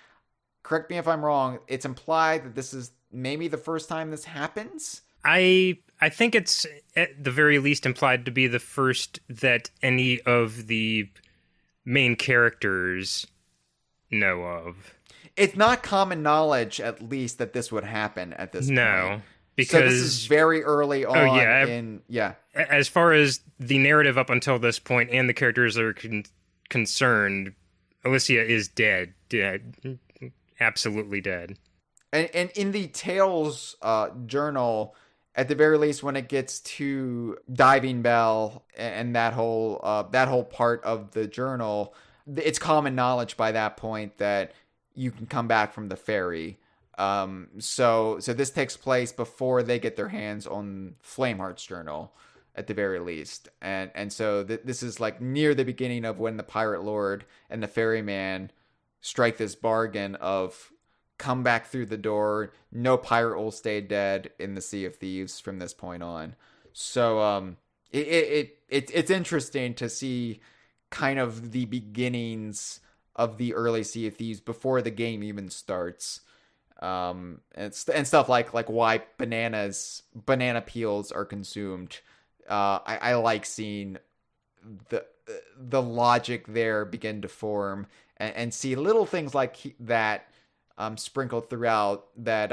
correct me if I'm wrong, it's implied that this is maybe the first time this happens? I think it's at the very least implied to be the first that any of the main characters know of. It's not common knowledge, at least, that this would happen at this point. No. Because, so this is very early on as far as the narrative up until this point and the characters are concerned, Alessia is dead. Absolutely dead. And in the Tales journal, at the very least, when it gets to Diving Bell and that whole part of the journal, it's common knowledge by that point that you can come back from the ferry. So this takes place before they get their hands on Flameheart's journal, at the very least. And so this is like near the beginning of when the Pirate Lord and the Ferryman strike this bargain of come back through the door. No pirate will stay dead in the Sea of Thieves from this point on. So it's interesting to see kind of the beginnings of the early Sea of Thieves before the game even starts. And stuff like why banana peels are consumed. I like seeing the logic there begin to form, and see little things like that sprinkled throughout. That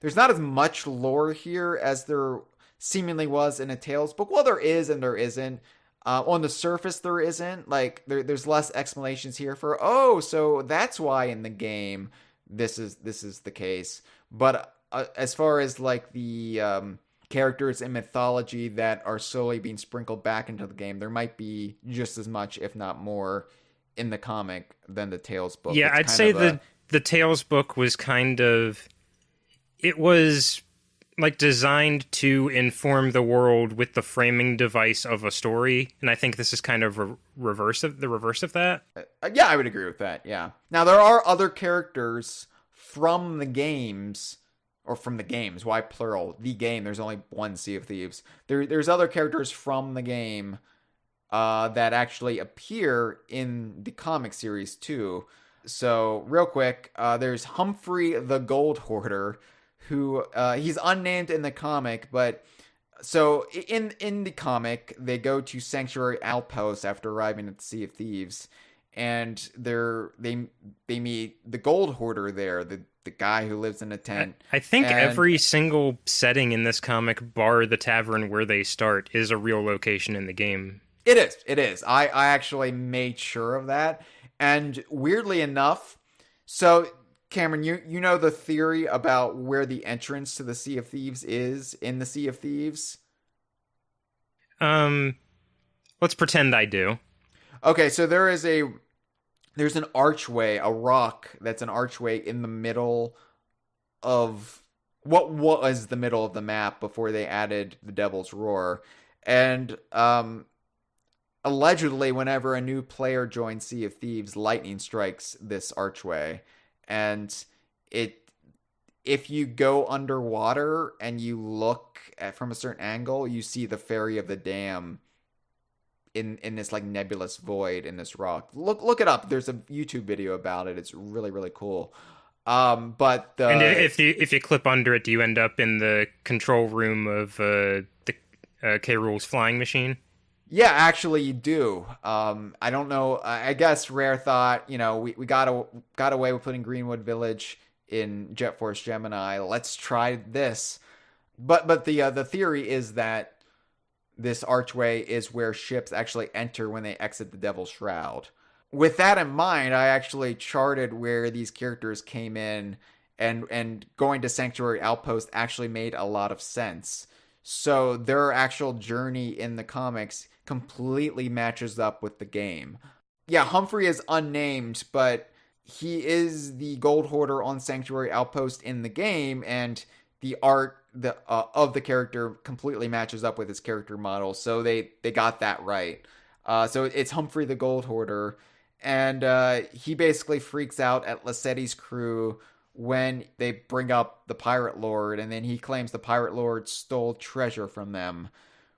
there's not as much lore here as there seemingly was in a Tales book. Well, there is and there isn't. On the surface, there isn't. Like there's less explanations here for so that's why in the game this is the case. But as far as like the characters in mythology that are slowly being sprinkled back into the game, there might be just as much, if not more, in the comic than the Tales book. Yeah, I'd say the Tales book was it was like designed to inform the world with the framing device of a story, and I think this is kind of the reverse of that. Yeah, I would agree with that. Yeah. Now there are other characters from the games, or from the games. Why plural? The game. There's only one Sea of Thieves. There's other characters from the game that actually appear in the comic series too. So real quick, there's Humphrey the Gold Hoarder, who he's unnamed in the comic, but so in the comic they go to Sanctuary Outpost after arriving at the Sea of Thieves, and they meet the Gold Hoarder there, the guy who lives in a tent. I think every single setting in this comic, bar the tavern where they start, is a real location in the game. It is. I actually made sure of that, and weirdly enough, so Cameron, you know the theory about where the entrance to the Sea of Thieves is in the Sea of Thieves? Let's pretend I do. Okay, so there's an archway, a rock that's an archway in the middle of what was the middle of the map before they added the Devil's Roar. And allegedly, whenever a new player joins Sea of Thieves, lightning strikes this archway. And if you go underwater and you look from a certain angle, you see the Ferry of the Dam in this like nebulous void in this rock. Look it up. There's a YouTube video about it. It's really really cool. But And if you clip under it, do you end up in the control room of the K. Rool's flying machine? yeah, actually you do. I don't know. I guess Rare thought, we got away with putting Greenwood Village in Jet Force Gemini. Let's try this. But the theory is that this archway is where ships actually enter when they exit the Devil's Shroud. With that in mind, I actually charted where these characters came in, and going to Sanctuary Outpost actually made a lot of sense. So their actual journey in the comics completely matches up with the game. Yeah, Humphrey is unnamed, but he is the Gold Hoarder on Sanctuary Outpost in the game, and the art of the character completely matches up with his character model. So they got that right. So it's Humphrey the Gold Hoarder, and he basically freaks out at Lassetti's crew when they bring up the Pirate Lord, and then he claims the Pirate Lord stole treasure from them,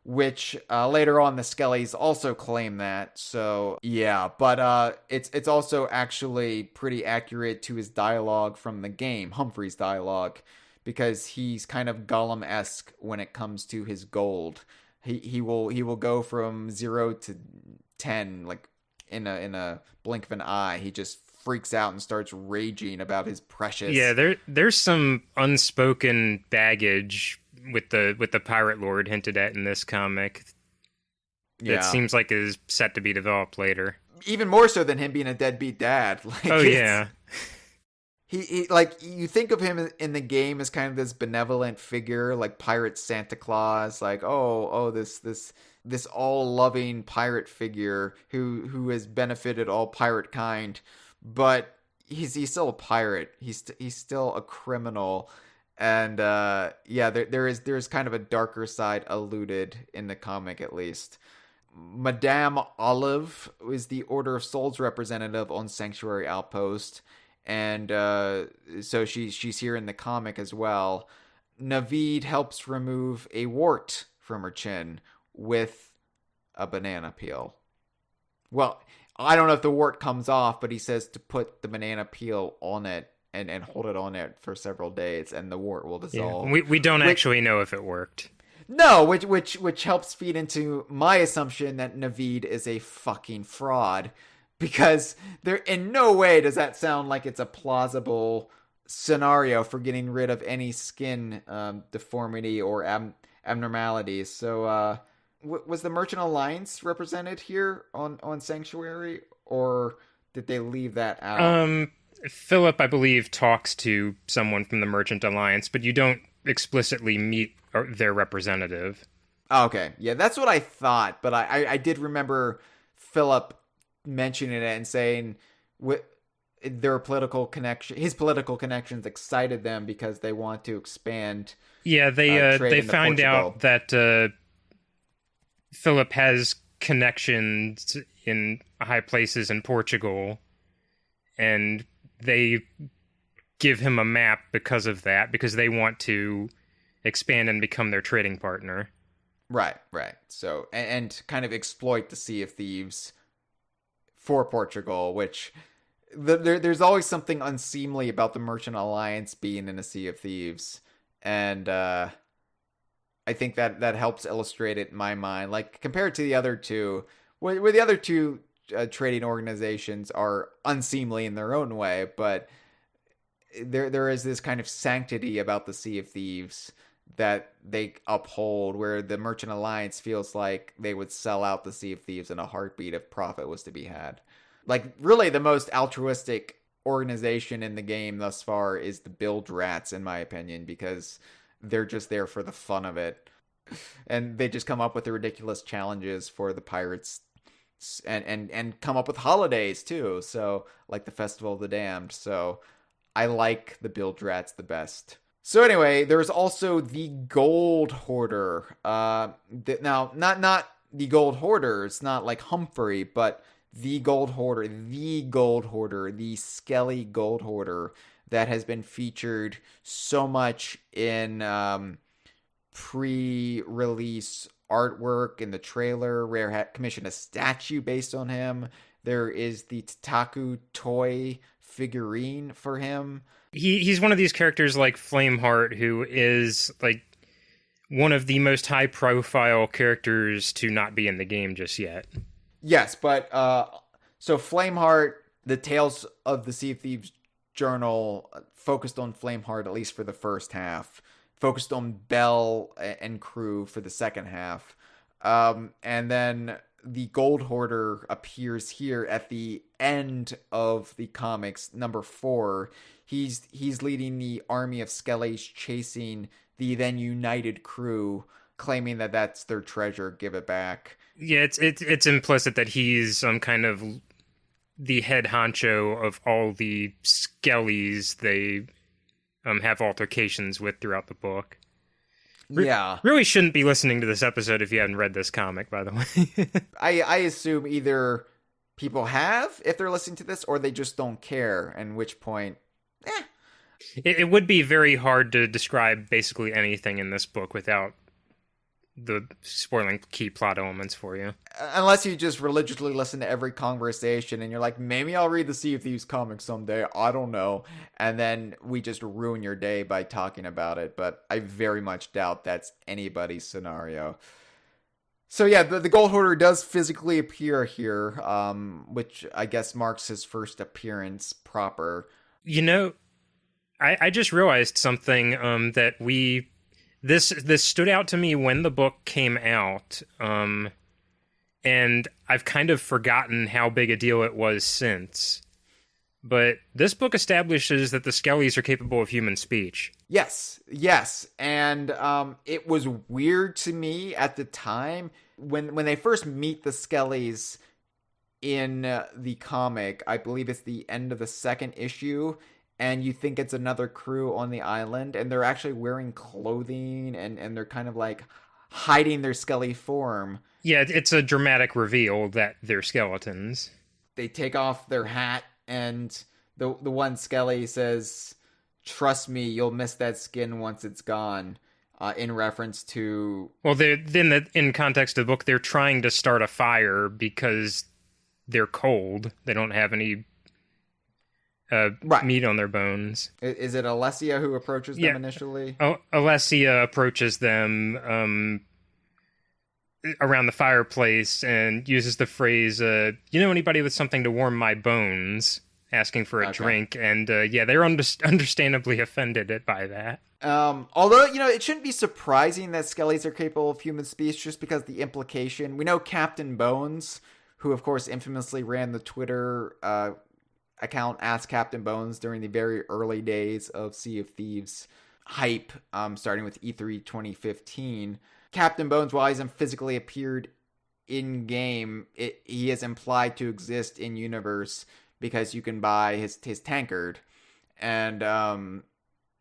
which later on the Skellies also claim that. So yeah, but it's also actually pretty accurate to his dialogue from the game, Humphrey's dialogue, because he's kind of Gollum-esque when it comes to his gold. He will go from 0 to 10 like in a blink of an eye. He just freaks out and starts raging about his precious. Yeah, there's some unspoken baggage with the Pirate Lord hinted at in this comic. Yeah. That seems like is set to be developed later. Even more so than him being a deadbeat dad. Like, oh yeah. He like, you think of him in the game as kind of this benevolent figure, like pirate Santa Claus, like this all loving pirate figure who has benefited all pirate kind, but he's still a pirate. He's still a criminal, and yeah, there's kind of a darker side alluded in the comic, at least. Madame Olive is the Order of Souls representative on Sanctuary Outpost. And so she's here in the comic as well. Naveed helps remove a wart from her chin with a banana peel. Well, I don't know if the wart comes off, but he says to put the banana peel on it and hold it on it for several days, and the wart will dissolve. Yeah, we don't actually know if it worked. No, which helps feed into my assumption that Naveed is a fucking fraud. Because there, in no way does that sound like it's a plausible scenario for getting rid of any skin deformity or abnormalities. So, was the Merchant Alliance represented here on Sanctuary, or did they leave that out? Philip, I believe, talks to someone from the Merchant Alliance, but you don't explicitly meet their representative. Okay, yeah, that's what I thought, but I did remember Philip mentioning it and saying their political connection, his political connections excited them because they want to expand. Yeah, they found out that Philip has connections in high places in Portugal, and they give him a map because of that, because they want to expand and become their trading partner. Right. So, and kind of exploit the Sea of Thieves for Portugal, which there's always something unseemly about the Merchant Alliance being in a Sea of Thieves, and I think that helps illustrate it in my mind. Like, compared to the other two, where the other two trading organizations are unseemly in their own way, but there is this kind of sanctity about the Sea of Thieves that they uphold, where the Merchant Alliance feels like they would sell out the Sea of Thieves in a heartbeat if profit was to be had. Like, really, the most altruistic organization in the game thus far is the Bilge Rats, in my opinion, because they're just there for the fun of it. And they just come up with the ridiculous challenges for the pirates, and come up with holidays, too. So, like the Festival of the Damned. So, I like the Bilge Rats the best. So anyway, there's also the Gold Hoarder. Now, not the Gold Hoarder. It's not like Humphrey, but the Gold Hoarder, the Skelly Gold Hoarder that has been featured so much in pre-release artwork in the trailer. Rare had commissioned a statue based on him. There is the Tataku toy figurine for him. He's one of these characters like Flameheart, who is like one of the most high-profile characters to not be in the game just yet. Yes, but so Flameheart, the Tales of the Sea of Thieves journal focused on Flameheart, at least for the first half. Focused on Bell and crew for the second half. And then the Gold Hoarder appears here at the end of the comics, number 4. He's leading the army of Skellies chasing the then united crew, claiming that that's their treasure, give it back. Yeah, it's implicit that he's some kind of the head honcho of all the Skellies they have altercations with throughout the book. Yeah. Really shouldn't be listening to this episode if you haven't read this comic, by the way. I assume either people have, if they're listening to this, or they just don't care, at which point, It would be very hard to describe basically anything in this book without the spoiling key plot elements for you. Unless you just religiously listen to every conversation and you're like, maybe I'll read the Sea of Thieves comic someday, I don't know. And then we just ruin your day by talking about it. But I very much doubt that's anybody's scenario. So yeah, the Gold Hoarder does physically appear here, which I guess marks his first appearance proper. You know, I just realized something that This stood out to me when the book came out, and I've kind of forgotten how big a deal it was since. But this book establishes that the Skellies are capable of human speech. Yes, and it was weird to me at the time when they first meet the Skellies in the comic. I believe it's the end of the second issue. And you think it's another crew on the island, and they're actually wearing clothing, and they're kind of like hiding their Skelly form. Yeah, it's a dramatic reveal that they're skeletons. They take off their hat, and the one Skelly says, "Trust me, you'll miss that skin once it's gone," in reference to... Well, in context of the book, they're trying to start a fire because they're cold. They don't have any... meat on their bones. Is it Alessia who approaches them initially? Oh, Alessia approaches them around the fireplace and uses the phrase, you know anybody with something to warm my bones? Asking for a drink. And they're understandably offended by that. Although, it shouldn't be surprising that Skellies are capable of human speech just because the implication... We know Captain Bones, who of course infamously ran the Twitter... account Ask Captain Bones during the very early days of Sea of Thieves hype, starting with E3 2015. Captain Bones, while he hasn't physically appeared in-game, he is implied to exist in-universe because you can buy his tankard, and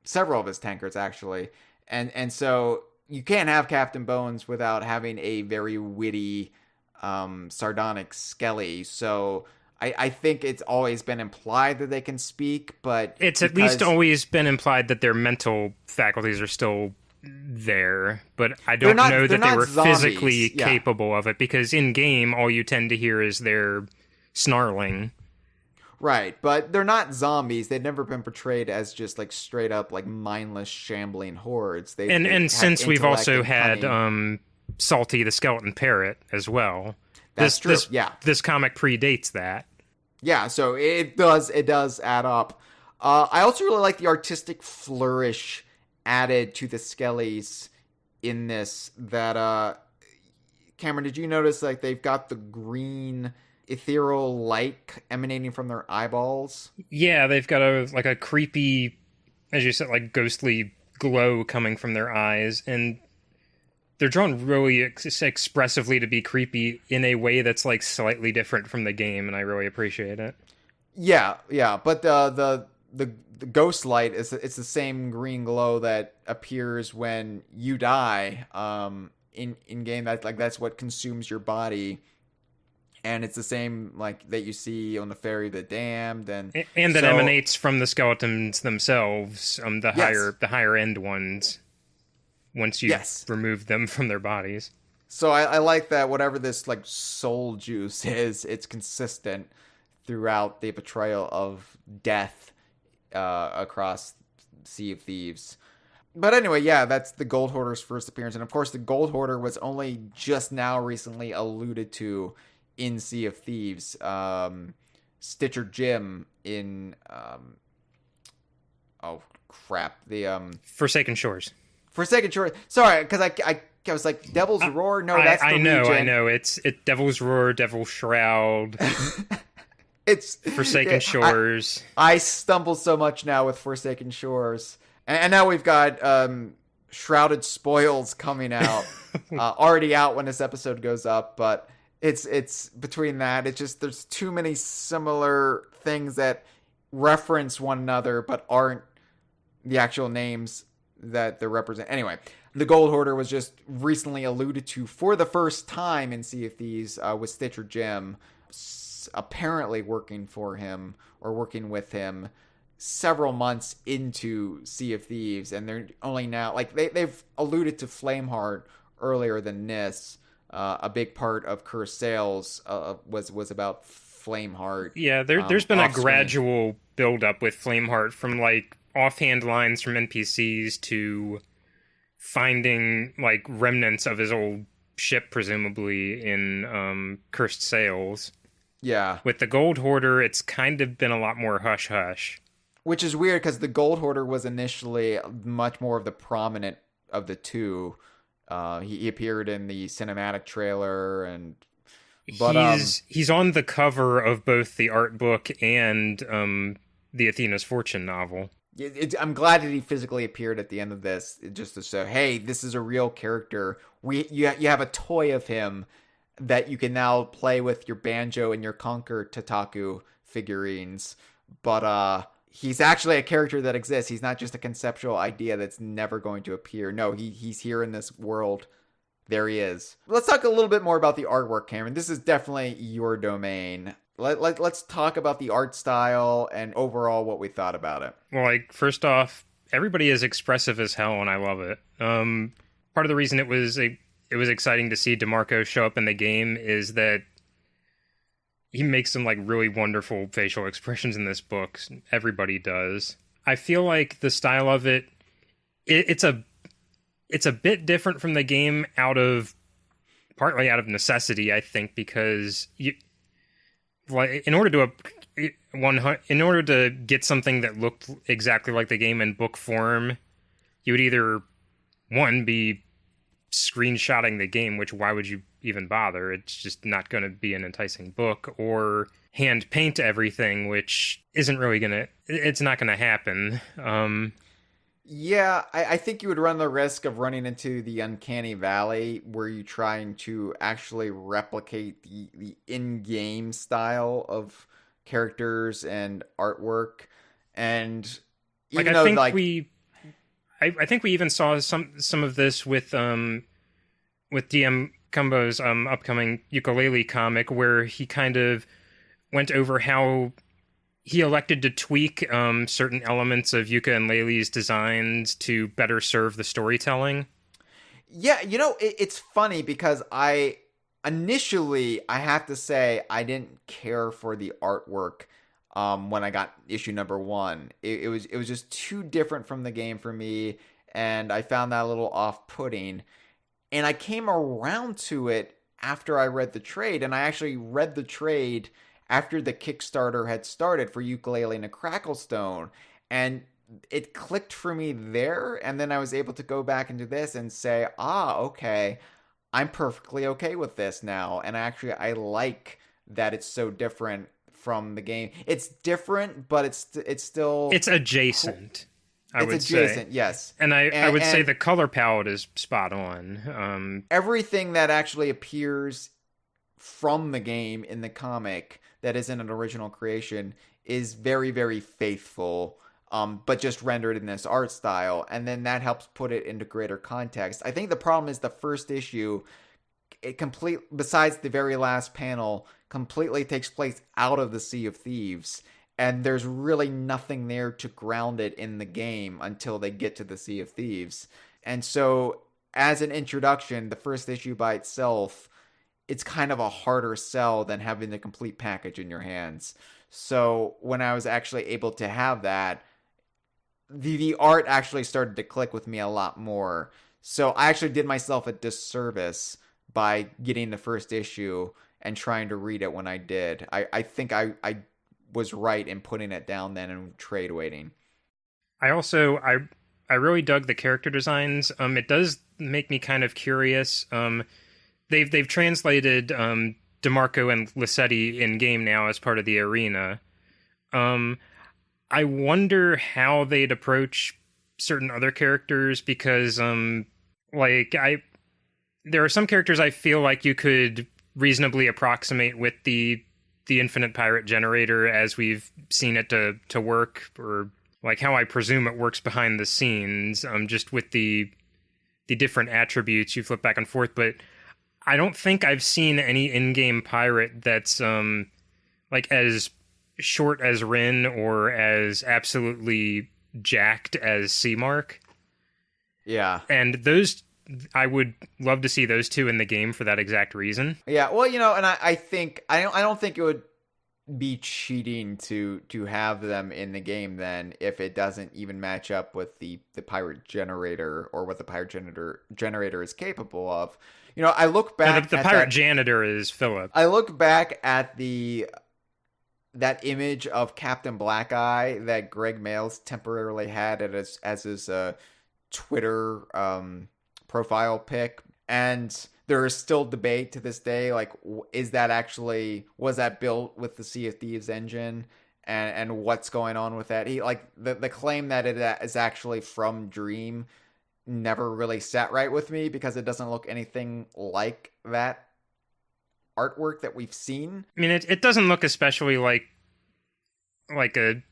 several of his tankards, actually. And so you can't have Captain Bones without having a very witty, sardonic Skelly, so... I think it's always been implied that they can speak, but... It's at least always been implied that their mental faculties are still there, but I don't know that they were physically capable of it, because in-game, all you tend to hear is their snarling. Right, but they're not zombies. They've never been portrayed as just, like, straight-up, like, mindless, shambling hordes. And since we've also had Salty the Skeleton Parrot as well... That's true, This comic predates that. Yeah, so it does add up. I also really like the artistic flourish added to the Skellies in this. That Cameron, did you notice like they've got the green ethereal light emanating from their eyeballs? Yeah, they've got a creepy, as you said, like ghostly glow coming from their eyes, and they're drawn really expressively to be creepy in a way that's like slightly different from the game, and I really appreciate it. Yeah, but the ghost light it's the same green glow that appears when you die in game. That's what consumes your body, and it's the same like that you see on the Ferry of the Damned, and that emanates from the skeletons themselves, the higher end ones. Once you remove them from their bodies. So I like that whatever this like soul juice is, it's consistent throughout the portrayal of death across Sea of Thieves. But anyway, yeah, that's the Gold Hoarder's first appearance. And of course, the Gold Hoarder was only just now recently alluded to in Sea of Thieves. Stitcher Jim in. Oh, crap. Forsaken Shores. Forsaken Shores. Sorry, because I was like, Devil's Roar? No, that's the I know, Legion. I know. It's Devil's Roar, Devil's Shroud. It's Forsaken Shores. I stumble so much now with Forsaken Shores. And now we've got Shrouded Spoils coming out. Already out when this episode goes up, but it's between that. It's just there's too many similar things that reference one another but aren't the actual names that they represent. Anyway, the Gold Hoarder was just recently alluded to for the first time in Sea of Thieves with Stitcher Jim apparently working for him or working with him several months into Sea of Thieves, and they're only now like they've alluded to Flameheart earlier than this. A big part of Cursed Sails was about Flameheart. Yeah, there's been a gradual build up with Flameheart from like offhand lines from NPCs to finding like remnants of his old ship, presumably in Cursed Sails. Yeah. With the Gold Hoarder, it's kind of been a lot more hush hush. Which is weird because the Gold Hoarder was initially much more of the prominent of the two. He appeared in the cinematic trailer, but he's on the cover of both the art book and the Athena's Fortune novel. I'm glad that he physically appeared at the end of this, just to show, hey, this is a real character. You have a toy of him that you can now play with your Banjo and your Conquer Tataku figurines, but he's actually a character that exists. He's not just a conceptual idea that's never going to appear. No, he's here in this world. There he is. Let's talk a little bit more about the artwork, Cameron. This is definitely your domain. Let's talk about the art style and overall what we thought about it. Well, like, first off, everybody is expressive as hell, and I love it. Part of the reason it was exciting to see DeMarco show up in the game is that he makes some like really wonderful facial expressions in this book. Everybody does. I feel like the style of it's a bit different from the game partly out of necessity, I think, because in order to get something that looked exactly like the game in book form, you would either be screenshotting the game, which why would you even bother? It's just not going to be an enticing book, or hand paint everything, which isn't really it's not gonna happen. Yeah, I think you would run the risk of running into the uncanny valley where you're trying to actually replicate the in-game style of characters and artwork. And even though I think we even saw some of this with DM Kumbo's upcoming ukulele comic, where he kind of went over how he elected to tweak certain elements of Yuka and Laylee's designs to better serve the storytelling. Yeah, it's funny because I have to say I didn't care for the artwork when I got issue number 1. It was just too different from the game for me, and I found that a little off-putting. And I came around to it after I read the trade, and I actually read the trade after the Kickstarter had started for Ukulele and a Cracklestone, and it clicked for me there, and then I was able to go back into this and say, okay, I'm perfectly okay with this now, and I like that it's so different from the game. It's different, but it's still... It's adjacent. It's adjacent, yes. And I would say the color palette is spot on. Everything that actually appears from the game in the comic that isn't an original creation is very, very faithful, but just rendered in this art style. And then that helps put it into greater context. I think the problem is the first issue, besides the very last panel, completely takes place out of the Sea of Thieves. And there's really nothing there to ground it in the game until they get to the Sea of Thieves. And so as an introduction, the first issue by itself, it's kind of a harder sell than having the complete package in your hands. So when I was actually able to have that, the art actually started to click with me a lot more. So I actually did myself a disservice by getting the first issue and trying to read it when I did. I think I was right in putting it down then and trade waiting. I really dug the character designs. It does make me kind of curious. They've translated DeMarco and Lissetti in game now as part of the arena. I wonder how they'd approach certain other characters because there are some characters I feel like you could reasonably approximate with the infinite pirate generator as we've seen it to work, or like how I presume it works behind the scenes, just with the different attributes you flip back and forth. But I don't think I've seen any in-game pirate that's like as short as Rin or as absolutely jacked as Seamark. Yeah. And those, I would love to see those two in the game for that exact reason. Yeah, well, and I think I don't think it would be cheating to have them in the game then if it doesn't even match up with the pirate generator or what the pirate generator is capable of. I look back the at pirate janitor is Philip. I look back at that image of Captain Black Eye that Greg Mails temporarily had as his Twitter profile pic, and there is still debate to this day, like, was that built with the Sea of Thieves engine, and what's going on with that? He, like, the claim that it is actually from Dream never really sat right with me because it doesn't look anything like that artwork that we've seen. I mean, it doesn't look especially like a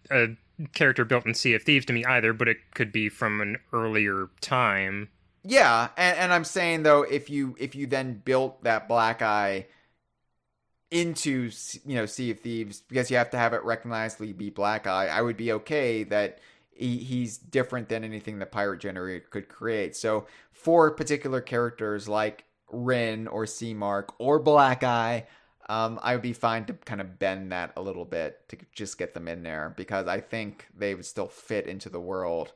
character built in Sea of Thieves to me either, but it could be from an earlier time. Yeah, and I'm saying though, if you then built that Black Eye into Sea of Thieves, because you have to have it recognizably be Black Eye, I would be okay that he's different than anything the pirate generator could create. So for particular characters like Rin or Seamark or Black Eye, I would be fine to kind of bend that a little bit to just get them in there, because I think they would still fit into the world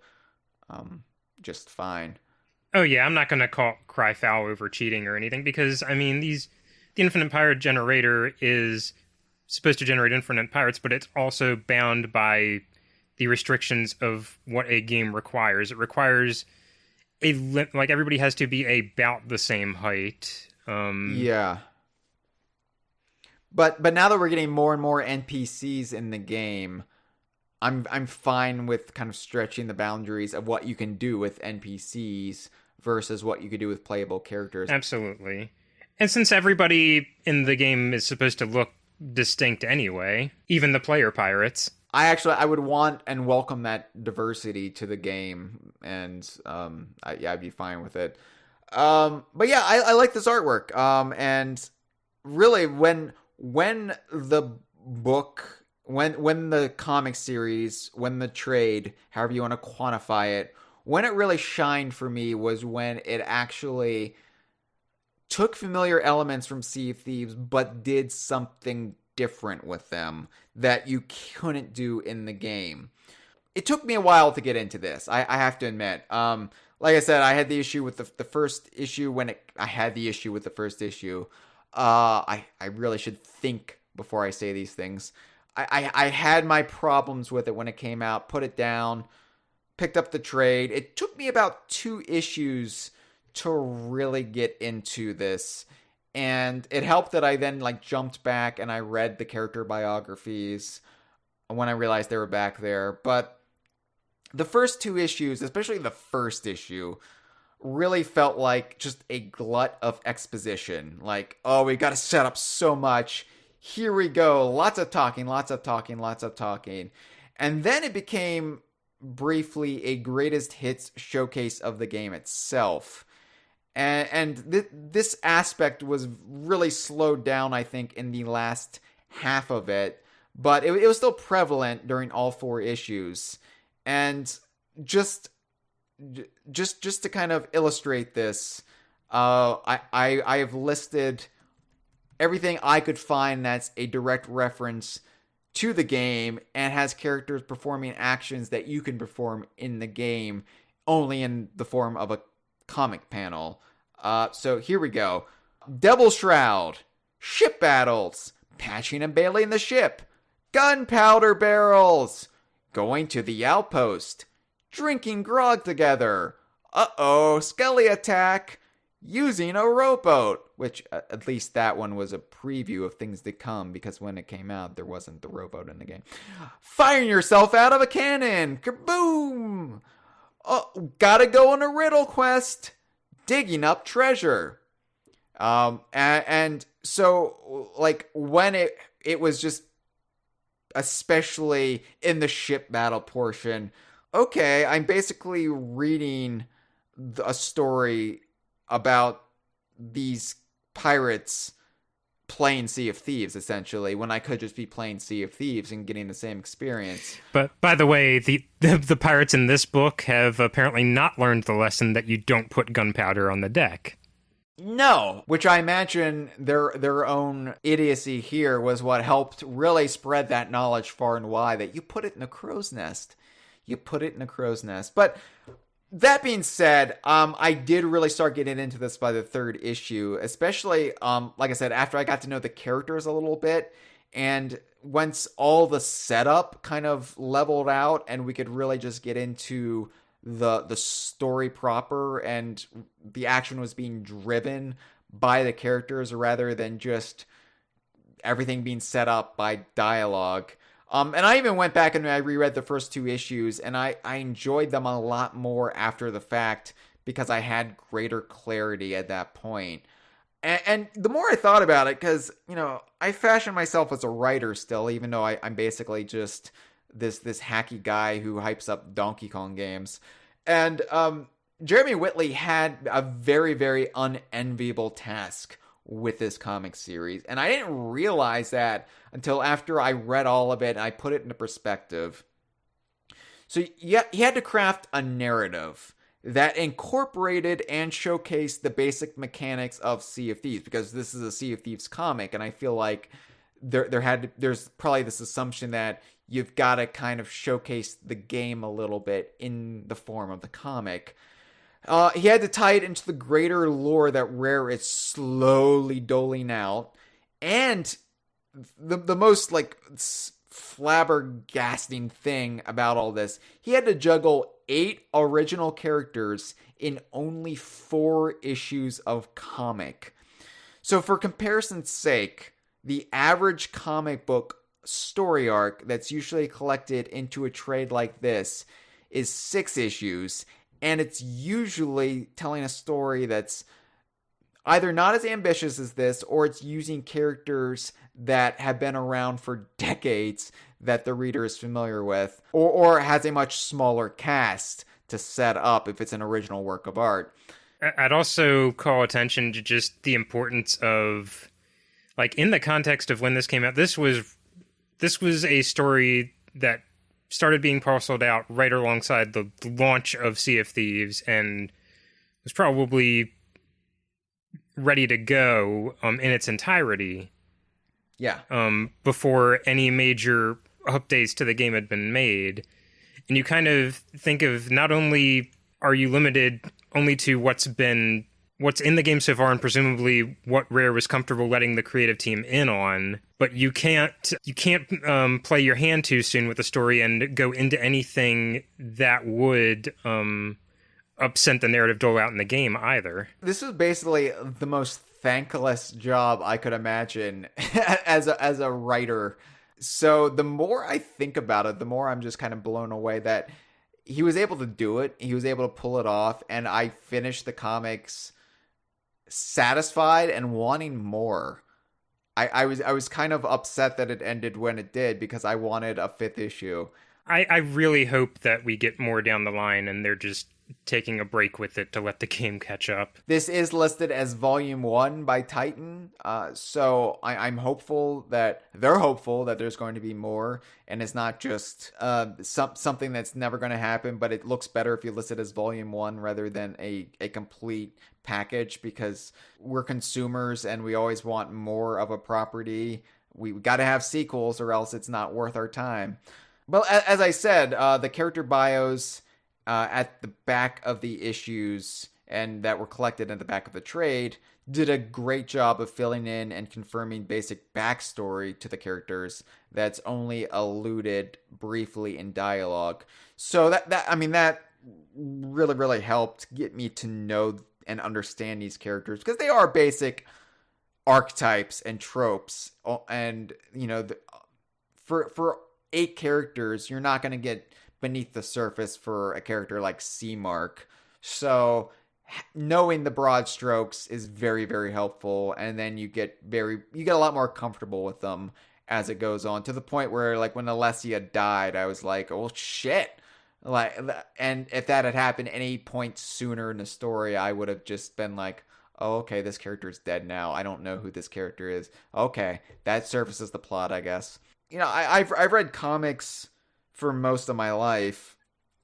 just fine. Oh yeah, I'm not going to cry foul over cheating or anything, because I mean the infinite pirate generator is supposed to generate infinite pirates, but it's also bound by the restrictions of what a game requires. It requires like everybody has to be about the same height. Yeah. But now that we're getting more and more NPCs in the game, I'm fine with kind of stretching the boundaries of what you can do with NPCs versus what you could do with playable characters. Absolutely. And since everybody in the game is supposed to look distinct anyway, even the player pirates, I would want and welcome that diversity to the game, and I'd be fine with it. But yeah, I like this artwork. And really, when the book, when the comic series, when the trade, however you want to quantify it, when it really shined for me was when it actually took familiar elements from Sea of Thieves, but did something different with them that you couldn't do in the game. It took me a while to get into this, I have to admit. Like I said, I had the issue with the first issue I really should think before I say these things. I had my problems with it when it came out, put it down, picked up the trade. It took me about 2 issues to really get into this. And it helped that I then jumped back and I read the character biographies when I realized they were back there. But the first 2 issues, especially the first issue, really felt like just a glut of exposition. Like, oh, we got to set up so much. Here we go. Lots of talking. And then it became briefly a greatest hits showcase of the game itself. And this aspect was really slowed down, I think, in the last half of it. But it was still prevalent during all 4 issues. And just just to kind of illustrate this, I have listed everything I could find that's a direct reference to the game and has characters performing actions that you can perform in the game, only in the form of a comic panel. So here we go. Devil Shroud, ship battles, patching and bailing the ship, gunpowder barrels, going to the outpost, drinking grog together, Skelly attack, using a rowboat, which at least that one was a preview of things to come, because when it came out, there wasn't the rowboat in the game. Firing yourself out of a cannon, kaboom! Gotta go on a riddle quest, digging up treasure. And so, like, when it was just, especially in the ship battle portion, okay, I'm basically reading a story about these pirates playing Sea of Thieves, essentially, when I could just be playing Sea of Thieves and getting the same experience. But by the way, the pirates in this book have apparently not learned the lesson that you don't put gunpowder on the deck. No, which I imagine their own idiocy here was what helped really spread that knowledge far and wide, that you put it in a crow's nest. You put it in a crow's nest. But that being said, I did really start getting into this by the third issue, especially, like I said, after I got to know the characters a little bit, and once all the setup kind of leveled out and we could really just get into the story proper, and the action was being driven by the characters rather than just everything being set up by dialogue. And I even went back and I reread the first two issues, and I enjoyed them a lot more after the fact because I had greater clarity at that point. And the more I thought about it, because, you know, I fashion myself as a writer still, even though I'm basically just this hacky guy who hypes up Donkey Kong games. And Jeremy Whitley had a very, very unenviable task with this comic series. And I didn't realize that until after I read all of it and I put it into perspective. So yeah, he had to craft a narrative that incorporated and showcased the basic mechanics of Sea of Thieves, because this is a Sea of Thieves comic, and I feel like there's probably this assumption that you've got to kind of showcase the game a little bit in the form of the comic. He had to tie it into the greater lore that Rare is slowly doling out, and the most like flabbergasting thing about all this, he had to juggle 8 original characters in only 4 issues of comic. So for comparison's sake, the average comic book story arc that's usually collected into a trade like this is 6 issues, and it's usually telling a story that's either not as ambitious as this, or it's using characters that have been around for decades that the reader is familiar with, or has a much smaller cast to set up if it's an original work of art. I'd also call attention to just the importance of, like, in the context of when this came out, this was a story that started being parceled out right alongside the launch of Sea of Thieves, and was probably ready to go in its entirety. Yeah. Before any major updates to the game had been made. And you kind of think of, not only are you limited only to what's in the game so far, and presumably what Rare was comfortable letting the creative team in on, but you can't play your hand too soon with the story and go into anything that would upset the narrative dole out in the game either. This is basically the most thankless job I could imagine as a writer. So the more I think about it, the more I'm just kind of blown away that he was able to do it. He was able to pull it off, and I finished the comics satisfied and wanting more. I was kind of upset that it ended when it did, because I wanted a 5th issue. I really hope that we get more down the line and they're just taking a break with it to let the game catch up. This is listed as Volume 1 by Titan, so I'm hopeful that they're hopeful that there's going to be more, and it's not just something that's never going to happen, but it looks better if you list it as Volume 1 rather than a complete package, because we're consumers and we always want more of a property. We got to have sequels or else it's not worth our time. But as I said, the character bios at the back of the issues and that were collected at the back of the trade did a great job of filling in and confirming basic backstory to the characters that's only alluded briefly in dialogue. So that really, really helped get me to know and understand these characters, because they are basic archetypes and tropes. And, for 8 characters, you're not going to get beneath the surface for a character like Seamark. So knowing the broad strokes is very, very helpful, and then you get a lot more comfortable with them as it goes on, to the point where, like, when Alessia died, I was like, oh shit. Like, and if that had happened any point sooner in the story, I would have just been like, oh, okay, this character is dead now. I don't know who this character is. Okay, that surfaces the plot, I guess. I've read comics for most of my life,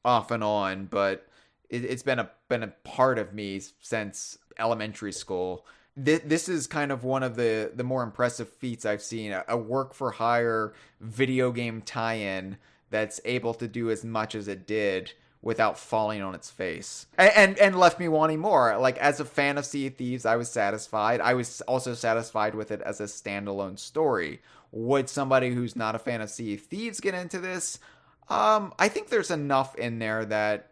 off and on, but it's been a part of me since elementary school. This is kind of one of the more impressive feats I've seen, a work-for-hire video game tie-in that's able to do as much as it did without falling on its face, and left me wanting more. Like, as a fan of Sea of Thieves, I was satisfied. I was also satisfied with it as a standalone story. Would somebody who's not a fan of Sea of Thieves get into this? I think there's enough in there that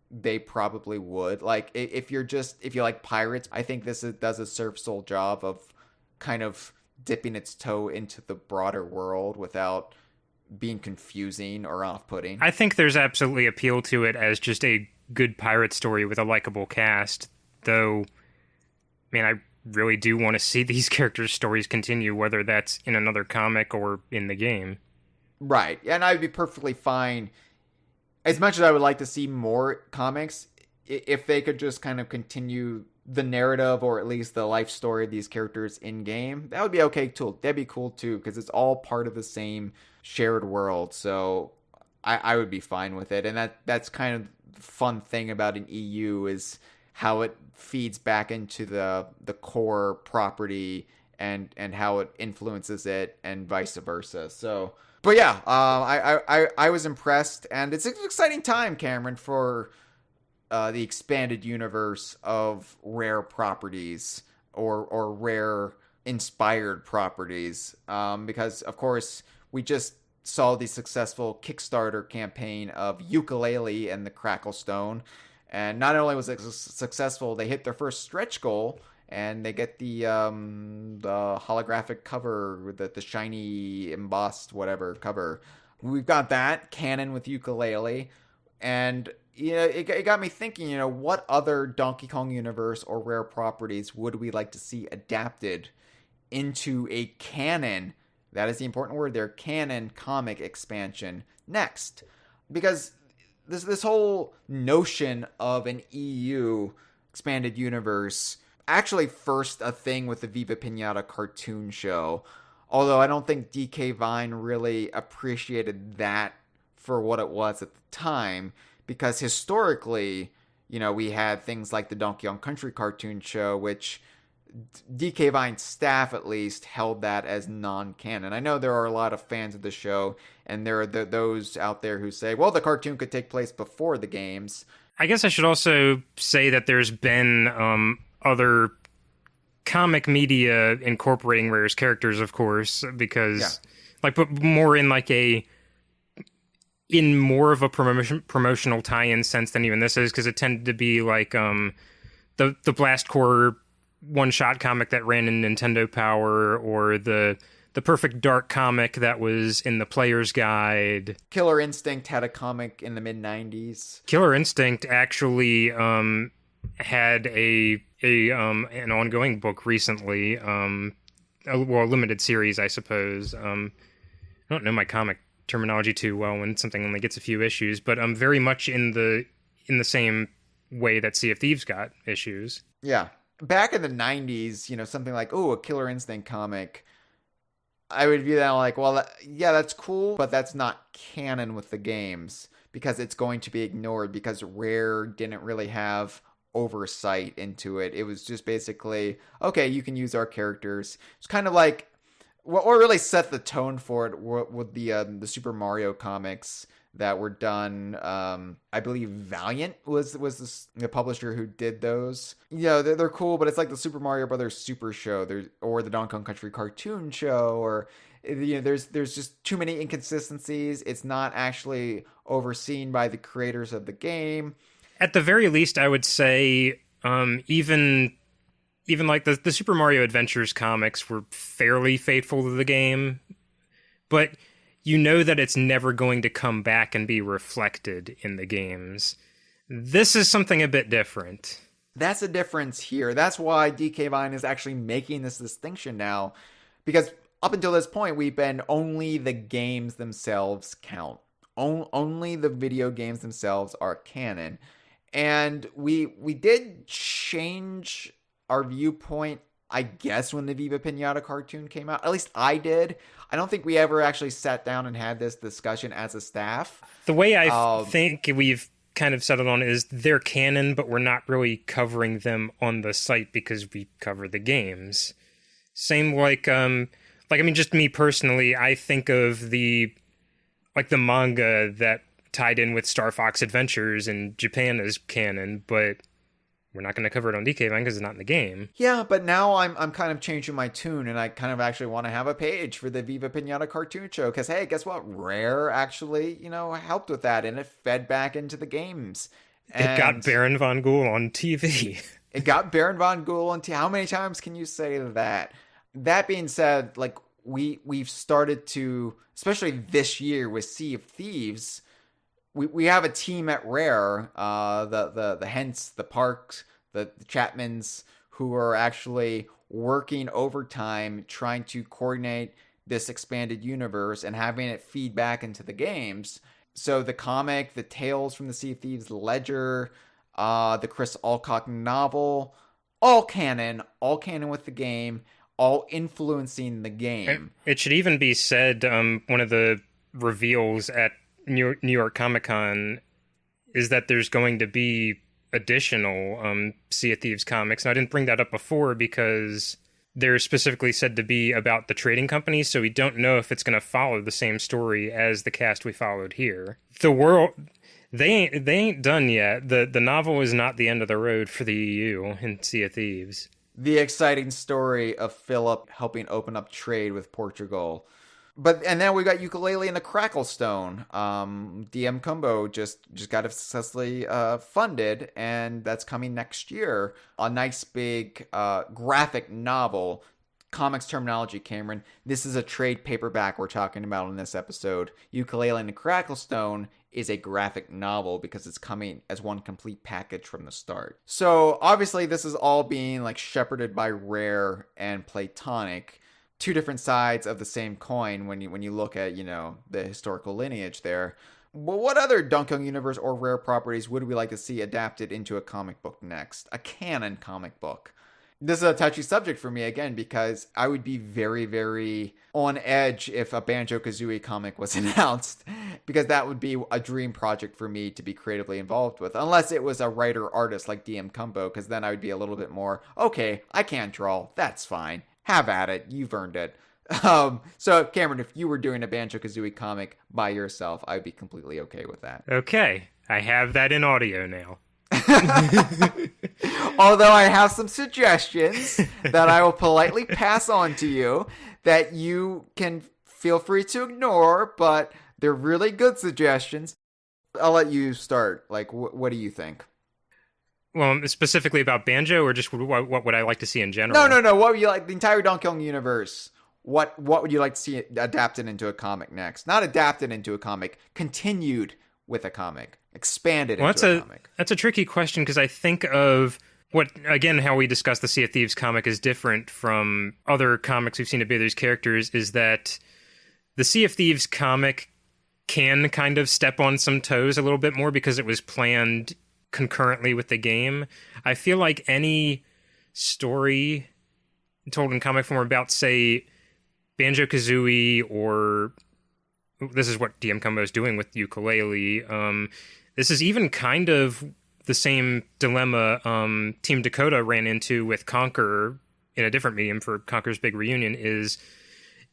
they probably would. Like, if you like pirates, I think this does a Surf Soul job of kind of dipping its toe into the broader world without being confusing or off-putting. I think there's absolutely appeal to it as just a good pirate story with a likable cast, though, man, I really do want to see these characters' stories continue, whether that's in another comic or in the game. Right, and I'd be perfectly fine, as much as I would like to see more comics, if they could just kind of continue the narrative, or at least the life story of these characters in-game. That would be okay too. That'd be cool too, because it's all part of the same shared world, so I would be fine with it. And that's kind of the fun thing about an EU, is how it feeds back into the core property and how it influences it, and vice versa. So, but yeah, I was impressed, and it's an exciting time, Cameron, for the expanded universe of rare properties or rare inspired properties, because of course we just saw the successful Kickstarter campaign of Yooka-Laylee and the Cracklestone, and not only was it successful, they hit their first stretch goal, and they get the holographic cover, the shiny embossed whatever cover. We've got that Canon with Yooka-Laylee, and it got me thinking, what other Donkey Kong universe or rare properties would we like to see adapted into a canon, that is the important word there, canon comic expansion next? Because this whole notion of an EU expanded universe, actually first a thing with the Viva Pinata cartoon show, although I don't think DK Vine really appreciated that for what it was at the time, because historically, we had things like the Donkey Kong Country cartoon show, which DK Vine's staff at least held that as non-canon. I know there are a lot of fans of the show, and there are those out there who say, well, the cartoon could take place before the games. I guess I should also say that there's been other comic media incorporating Rare's characters, of course, because but more in in more of a promotional tie-in sense than even this is, because it tended to be like the Blast Corps one-shot comic that ran in Nintendo Power, or the Perfect Dark comic that was in the Player's Guide. Killer Instinct had a comic in the mid-90s. Killer Instinct actually had an ongoing book recently, a limited series, I suppose. I don't know my comic terminology too well when something only gets a few issues, but very much in the in the same way that Sea of Thieves got issues. Yeah. Back in the 90s, something like, a Killer Instinct comic, I would view that like, well, yeah, that's cool, but that's not canon with the games because it's going to be ignored because Rare didn't really have oversight into it. It was just basically, okay, you can use our characters. It's kind of like what really set the tone for it with the Super Mario comics that were done. I believe Valiant was the publisher who did those. They're cool, but it's like the Super Mario Brothers Super Show, or the Donkey Kong Country cartoon show, or there's just too many inconsistencies. It's not actually overseen by the creators of the game. At the very least, I would say even like the Super Mario Adventures comics were fairly faithful to the game, but you know that it's never going to come back and be reflected in the games. This is something a bit different. That's a difference here. That's why DK Vine is actually making this distinction now, because up until this point, we've been only the games themselves count. Only the video games themselves are canon. And we did change our viewpoint, I guess, when the Viva Pinata cartoon came out. At least I did. I don't think we ever actually sat down and had this discussion as a staff. The way I think we've kind of settled on is they're canon, but we're not really covering them on the site because we cover the games. Same just me personally, I think of the manga that tied in with Star Fox Adventures in Japan as canon, but we're not going to cover it on DK Vine because it's not in the game. Yeah, but now I'm kind of changing my tune, and I kind of actually want to have a page for the Viva Pinata cartoon show, because, hey, guess what? Rare actually, helped with that, and it fed back into the games. And it got Baron Von Ghoul on TV. It got Baron Von Ghoul on TV. How many times can you say that? That being said, we've started to, especially this year with Sea of Thieves, we have a team at Rare, the Hents, the Parks, the Chapmans, who are actually working overtime trying to coordinate this expanded universe and having it feed back into the games. So the comic, the Tales from the Sea of Thieves ledger, the Chris Alcock novel, all canon with the game, all influencing the game. It should even be said, one of the reveals at New York Comic Con is that there's going to be additional Sea of Thieves comics. And I didn't bring that up before because they're specifically said to be about the trading companies, so we don't know if it's going to follow the same story as the cast we followed here. The world, they ain't done yet. The novel is not the end of the road for the EU in Sea of Thieves. The exciting story of Philip helping open up trade with Portugal. And then we got Ukulele and the Cracklestone. DM Combo just got it successfully funded, and that's coming next year. A nice big graphic novel. Comics terminology, Cameron. This is a trade paperback we're talking about in this episode. Ukulele and the Cracklestone is a graphic novel because it's coming as one complete package from the start. So obviously this is all being shepherded by Rare and Playtonic. Two different sides of the same coin when you look at, the historical lineage there. But what other Donkey Kong Universe or Rare properties would we like to see adapted into a comic book next? A canon comic book. This is a touchy subject for me, again, because I would be very, very on edge if a Banjo-Kazooie comic was announced, because that would be a dream project for me to be creatively involved with, unless it was a writer-artist like DM Combo, because then I would be a little bit more, okay, I can't draw, that's fine. Have at it. You've earned it. So, Cameron, if you were doing a Banjo-Kazooie comic by yourself, I'd be completely okay with that. Okay. I have that in audio now. Although I have some suggestions that I will politely pass on to you that you can feel free to ignore, but they're really good suggestions. I'll let you start. What do you think? Well, specifically about Banjo, or just what would I like to see in general? No. What would you like? The entire Donkey Kong universe. What would you like to see adapted into a comic next? Not adapted into a comic. Continued with a comic. Expanded into a comic. That's a tricky question, because I think of how we discussed the Sea of Thieves comic is different from other comics we've seen of these characters, is that the Sea of Thieves comic can kind of step on some toes a little bit more because it was planned concurrently with the game. I feel like any story told in comic form about, say, Banjo-Kazooie, or this is what DM Combo is doing with Ukulele. This is even kind of the same dilemma Team Dakota ran into with Conquer in a different medium for Conquer's Big Reunion, is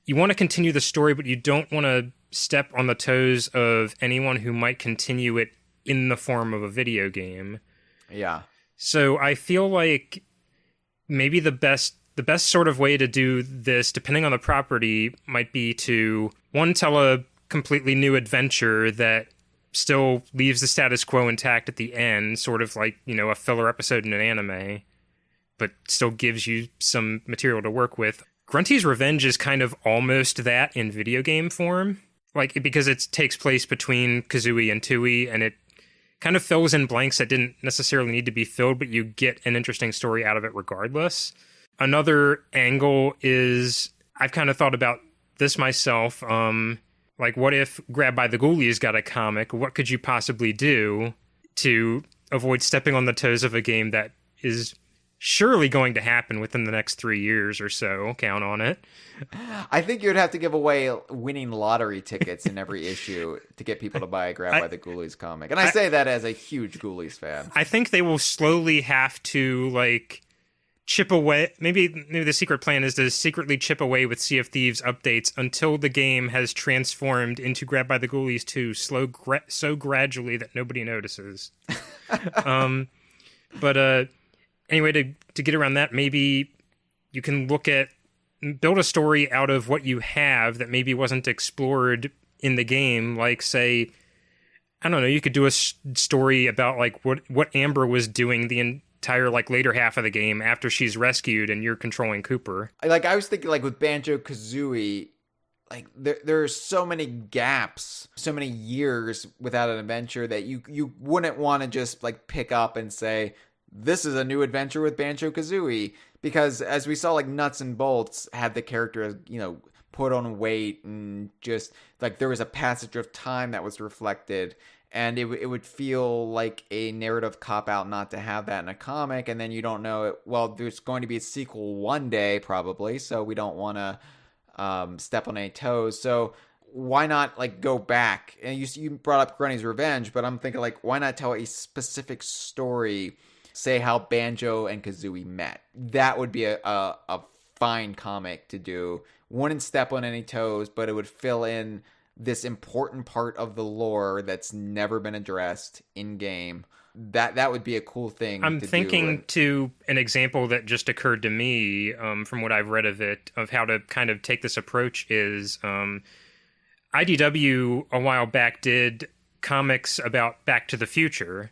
you want to continue the story, but you don't want to step on the toes of anyone who might continue it in the form of a video game. Yeah. So I feel like maybe the best sort of way to do this, depending on the property, might be to, one, tell a completely new adventure that still leaves the status quo intact at the end, sort of like, a filler episode in an anime, but still gives you some material to work with. Grunty's Revenge is kind of almost that in video game form, like, because it takes place between Kazooie and Tooie, and it kind of fills in blanks that didn't necessarily need to be filled, but you get an interesting story out of it regardless. Another angle is, I've kind of thought about this myself, like, what if Grab by the Ghoulies got a comic? What could you possibly do to avoid stepping on the toes of a game that is surely going to happen within the next 3 years or so? Count on it. I think you'd have to give away winning lottery tickets in every issue to get people to buy a Grab by the Ghoulies comic. And I say that as a huge Ghoulies fan. I think they will slowly have to, like, chip away. Maybe the secret plan is to secretly chip away with Sea of Thieves updates until the game has transformed into Grab by the Ghoulies 2 so gradually that nobody notices. But anyway, to get around that, maybe you can build a story out of what you have that maybe wasn't explored in the game. Like, say, I don't know, you could do a story about, like, what Amber was doing the entire, like, later half of the game after she's rescued and you're controlling Cooper. Like, I was thinking, like, with Banjo-Kazooie, like, there are so many gaps, so many years without an adventure that you wouldn't want to just, like, pick up and say, this is a new adventure with Banjo-Kazooie. Because as we saw, like, Nuts and Bolts had the character, put on weight, and just, like, there was a passage of time that was reflected. And it would feel like a narrative cop-out not to have that in a comic. And then you don't know it. Well, there's going to be a sequel one day, probably. So we don't want to step on any toes. So why not, like, go back? And you brought up Grunty's Revenge, but I'm thinking, like, why not tell a specific story, say how Banjo and Kazooie met? That would be a fine comic to do. Wouldn't step on any toes, but it would fill in this important part of the lore that's never been addressed in game. That would be a cool thing. I'm thinking to an example that just occurred to me from what I've read of it, of how to kind of take this approach is IDW a while back did comics about Back to the Future.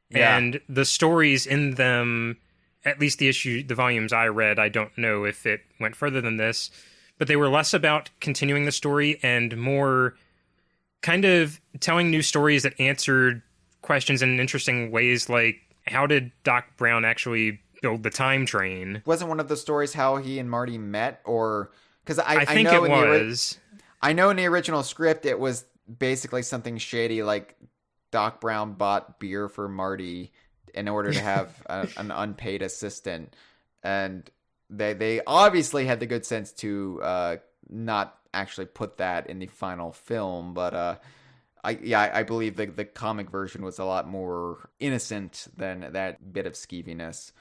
Yeah. And the stories in them, at least the volumes I read, I don't know if it went further than this, but they were less about continuing the story and more kind of telling new stories that answered questions in interesting ways, like, how did Doc Brown actually build the time train? Wasn't one of the stories how he and Marty met? Or because I think it was. I know in the original script it was basically something shady, like Doc Brown bought beer for Marty in order to have an unpaid assistant, and they obviously had the good sense to not actually put that in the final film. But I believe the comic version was a lot more innocent than that bit of skeeviness.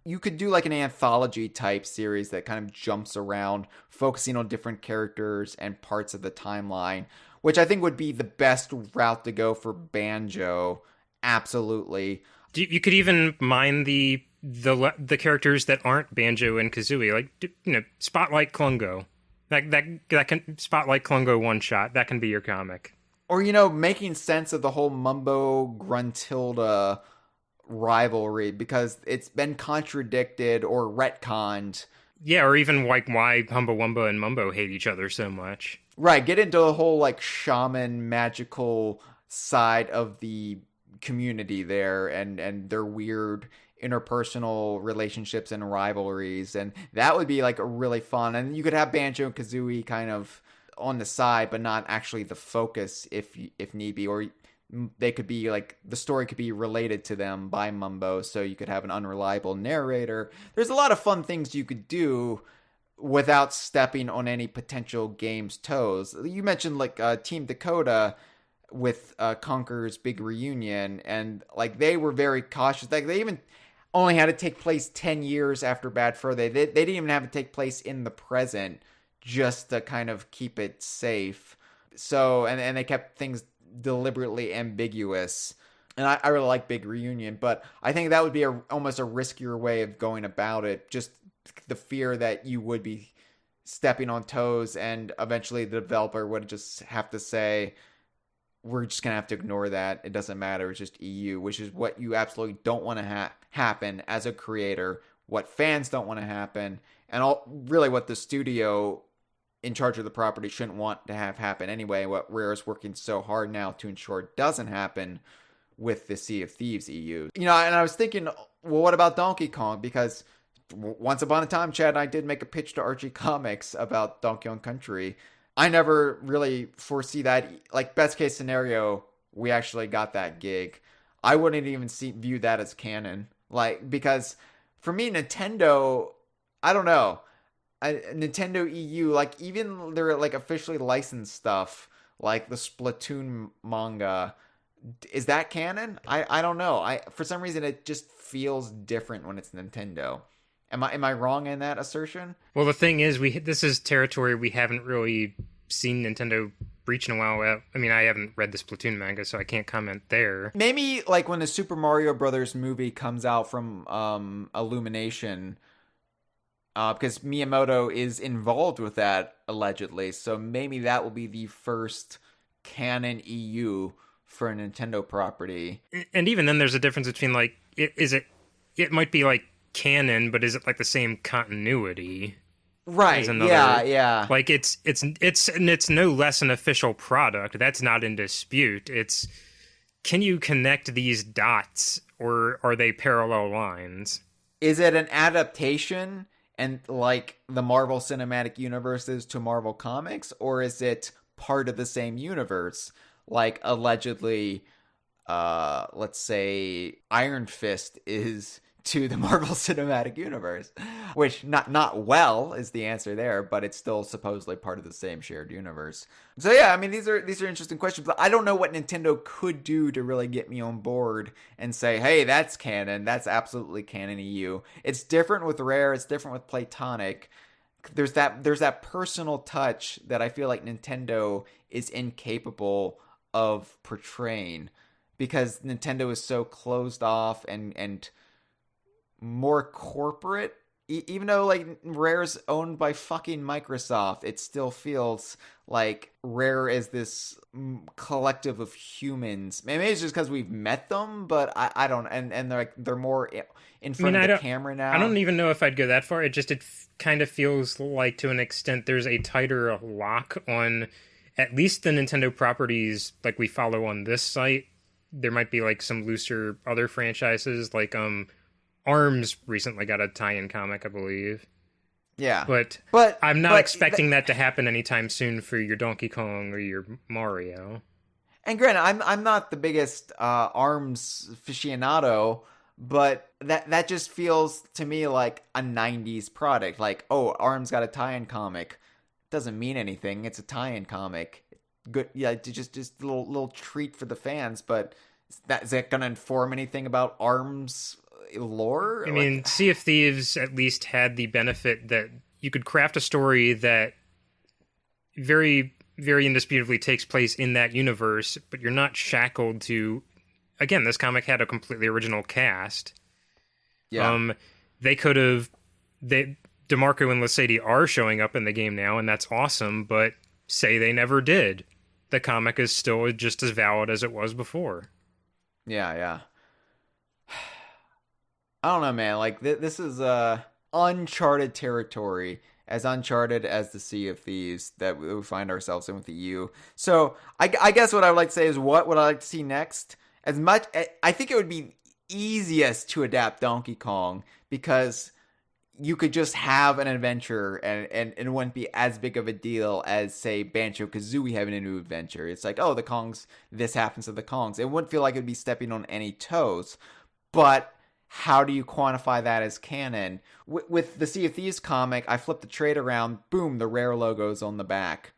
You could do like an anthology type series that kind of jumps around, focusing on different characters and parts of the timeline, which I think would be the best route to go for Banjo. Absolutely. You could even mine the characters that aren't Banjo and Kazooie, like, Spotlight Klungo. That can Spotlight Klungo one shot. That can be your comic. Or making sense of the whole Mumbo Gruntilda rivalry, because it's been contradicted or retconned. Yeah, or even like why Humba Wumba and Mumbo hate each other so much. Right, get into the whole like shaman magical side of the community there, and their weird interpersonal relationships and rivalries, and that would be like a really fun. And you could have Banjo and Kazooie kind of on the side, but not actually the focus if need be, or they could be like, the story could be related to them by Mumbo, so you could have an unreliable narrator. There's a lot of fun things you could do without stepping on any potential game's toes. You mentioned like Team Dakota with Conker's big reunion, and like they were very cautious. Like they even only had to take place 10 years after Bad Fur. They didn't even have to take place in the present, just to kind of keep it safe. So, and they kept things deliberately ambiguous. And I really like Big Reunion, but I think that would be almost a riskier way of going about it. Just the fear that you would be stepping on toes, and eventually the developer would just have to say, we're just going to have to ignore that. It doesn't matter. It's just EU, which is what you absolutely don't want to happen as a creator, what fans don't want to happen, and really what the studio in charge of the property shouldn't want to have happen anyway. What Rare is working so hard now to ensure it doesn't happen with the Sea of Thieves EU. And I was thinking, well, what about Donkey Kong? Because once upon a time, Chad and I did make a pitch to Archie Comics about Donkey Kong Country. I never really foresee that. Like, best case scenario, we actually got that gig. I wouldn't even view that as canon. Like, because for me, Nintendo, I don't know. Nintendo EU, like, even their like officially licensed stuff, like the Splatoon manga, is that canon? I don't know. For some reason it just feels different when it's Nintendo. Am I wrong in that assertion? Well, the thing is, this is territory we haven't really seen Nintendo breach in a while. I mean, I haven't read the Splatoon manga, so I can't comment there. Maybe like when the Super Mario Brothers movie comes out from Illumination, because Miyamoto is involved with that allegedly, so maybe that will be the first canon EU for a Nintendo property. And even then, there's a difference between like, it might be like canon, but is it like the same continuity? Right. Yeah. Like it's no less an official product. That's not in dispute. It's, can you connect these dots, or are they parallel lines? Is it an adaptation and like the Marvel Cinematic Universes to Marvel Comics, or is it part of the same universe? Like allegedly, let's say Iron Fist is to the Marvel Cinematic Universe, which not well is the answer there, but it's still supposedly part of the same shared universe. So yeah, I mean, these are interesting questions, but I don't know what Nintendo could do to really get me on board and say, hey, that's canon, that's absolutely canon EU. It's different with Rare, it's different with Playtonic. There's that personal touch that I feel like Nintendo is incapable of portraying, because Nintendo is so closed off and more corporate. Even though like Rare's owned by fucking Microsoft, it still feels like Rare is this collective of humans. Maybe it's just because we've met them, but I don't. And they're more in front of the camera now. I don't even know if I'd go that far. It kind of feels like, to an extent, there's a tighter lock on at least the Nintendo properties like we follow on this site. There might be like some looser other franchises, like ARMS recently got a tie-in comic, I believe. Yeah. But I'm not expecting that to happen anytime soon for your Donkey Kong or your Mario. And granted, I'm not the biggest ARMS aficionado, but that just feels to me like a 90s product. Like, oh, ARMS got a tie-in comic. Doesn't mean anything. It's a tie-in comic. Good, yeah, just a little treat for the fans, but is that going to inform anything about ARMS lore? I mean, Sea of Thieves at least had the benefit that you could craft a story that very, very indisputably takes place in that universe, but you're not shackled to... Again, this comic had a completely original cast. Yeah. They could have... DeMarco and Lasady are showing up in the game now, and that's awesome, but say they never did. The comic is still just as valid as it was before. Yeah. I don't know, man. Like, this is uncharted territory, as uncharted as the Sea of Thieves that we find ourselves in with the EU. So, I guess what I would like to say is, what would I like to see next? I think it would be easiest to adapt Donkey Kong, because you could just have an adventure and it wouldn't be as big of a deal as, say, Banjo-Kazooie having a new adventure. It's like, oh, the Kongs, this happens to the Kongs. It wouldn't feel like it'd be stepping on any toes. But how do you quantify that as canon? With the Sea of Thieves comic, I flip the trade around, boom, the Rare logo's on the back.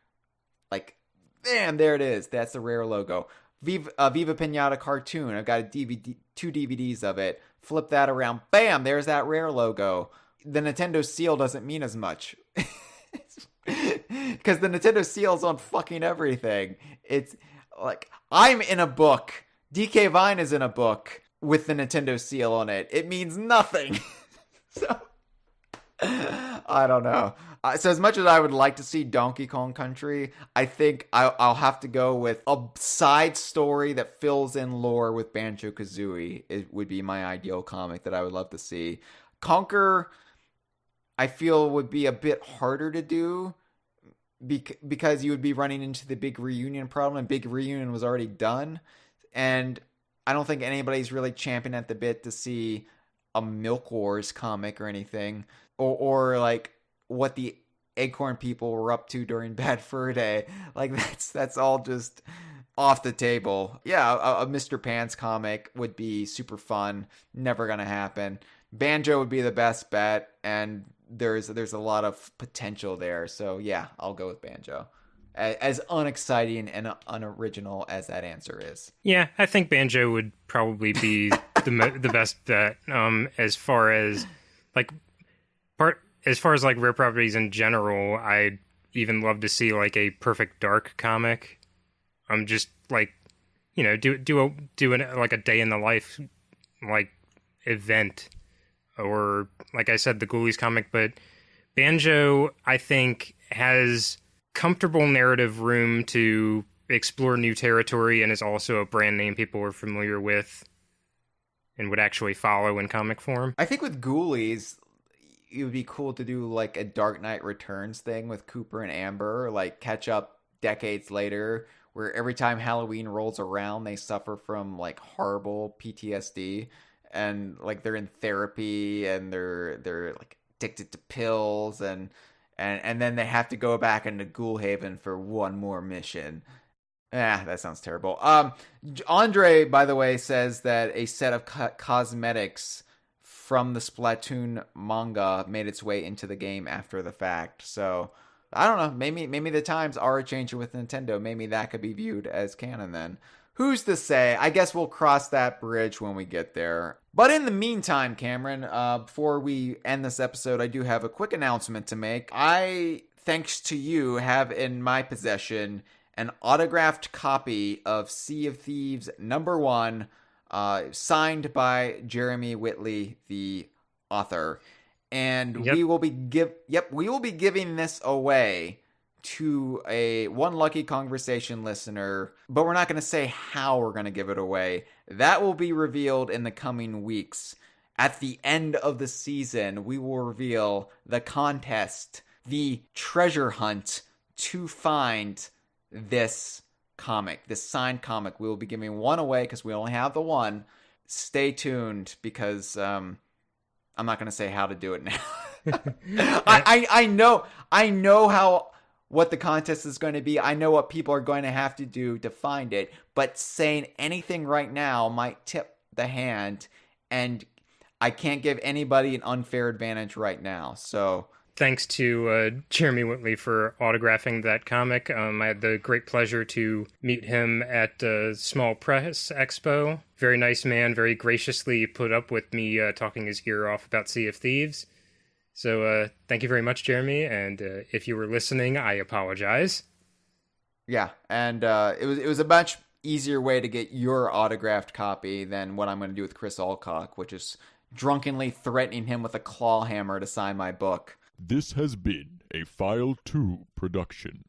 Like, bam, there it is. That's the Rare logo. Viva Pinata cartoon, I've got a DVD, 2 DVDs of it. Flip that around, bam, there's that Rare logo. The Nintendo seal doesn't mean as much. Because the Nintendo seal's on fucking everything. It's like, I'm in a book. DK Vine is in a book with the Nintendo seal on it. It means nothing. So, I don't know. So as much as I would like to see Donkey Kong Country, I think I'll have to go with a side story that fills in lore with Banjo-Kazooie. It would be my ideal comic that I would love to see. Conker, I feel, would be a bit harder to do because you would be running into the big reunion problem, and big reunion was already done. And I don't think anybody's really champing at the bit to see a Milk Wars comic or anything, or like what the Acorn people were up to during Bad Fur Day. Like that's all just off the table. Yeah, a Mr. Pants comic would be super fun. Never gonna happen. Banjo would be the best bet, and there's a lot of potential there. So yeah, I'll go with Banjo. As unexciting and unoriginal as that answer is. Yeah, I think Banjo would probably be the best bet. As far as like rare properties in general, I'd even love to see like a Perfect Dark comic. Just like, you know, do a day in the life like event, or like I said, the Ghoulies comic. But Banjo, I think, has comfortable narrative room to explore new territory, and is also a brand name people are familiar with and would actually follow in comic form. I think with Ghoulies, it would be cool to do like a Dark Knight Returns thing with Cooper and Amber, like catch up decades later, where every time Halloween rolls around, they suffer from like horrible PTSD, and like they're in therapy and they're like addicted to pills, and then they have to go back into Ghoul Haven for one more mission. That sounds terrible. Andre, by the way, says that a set of cosmetics from the Splatoon manga made its way into the game after the fact. So I don't know. Maybe the times are changing with Nintendo. Maybe that could be viewed as canon then. Who's to say? I guess we'll cross that bridge when we get there. But in the meantime, Cameron, before we end this episode, I do have a quick announcement to make. I, thanks to you, have in my possession an autographed copy of Sea of Thieves #1, signed by Jeremy Whitley, the author. And we will be giving this away to one lucky Kongversation listener, but we're not going to say how we're going to give it away. That will be revealed in the coming weeks. At the end of the season, we will reveal the contest, the treasure hunt to find this comic, this signed comic. We will be giving one away because we only have the one. Stay tuned, because I'm not going to say how to do it now. I know how what the contest is going to be. I know what people are going to have to do to find it, but saying anything right now might tip the hand, and I can't give anybody an unfair advantage right now. So thanks to Jeremy Whitley for autographing that comic. I had the great pleasure to meet him at Small Press Expo. Very nice man, very graciously put up with me talking his ear off about Sea of Thieves. So thank you very much, Jeremy, and if you were listening, I apologize. Yeah, and it was a much easier way to get your autographed copy than what I'm going to do with Chris Alcock, which is drunkenly threatening him with a claw hammer to sign my book. This has been a File 2 production.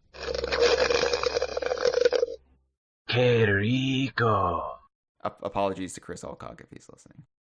Que rico. Apologies to Chris Alcock if he's listening.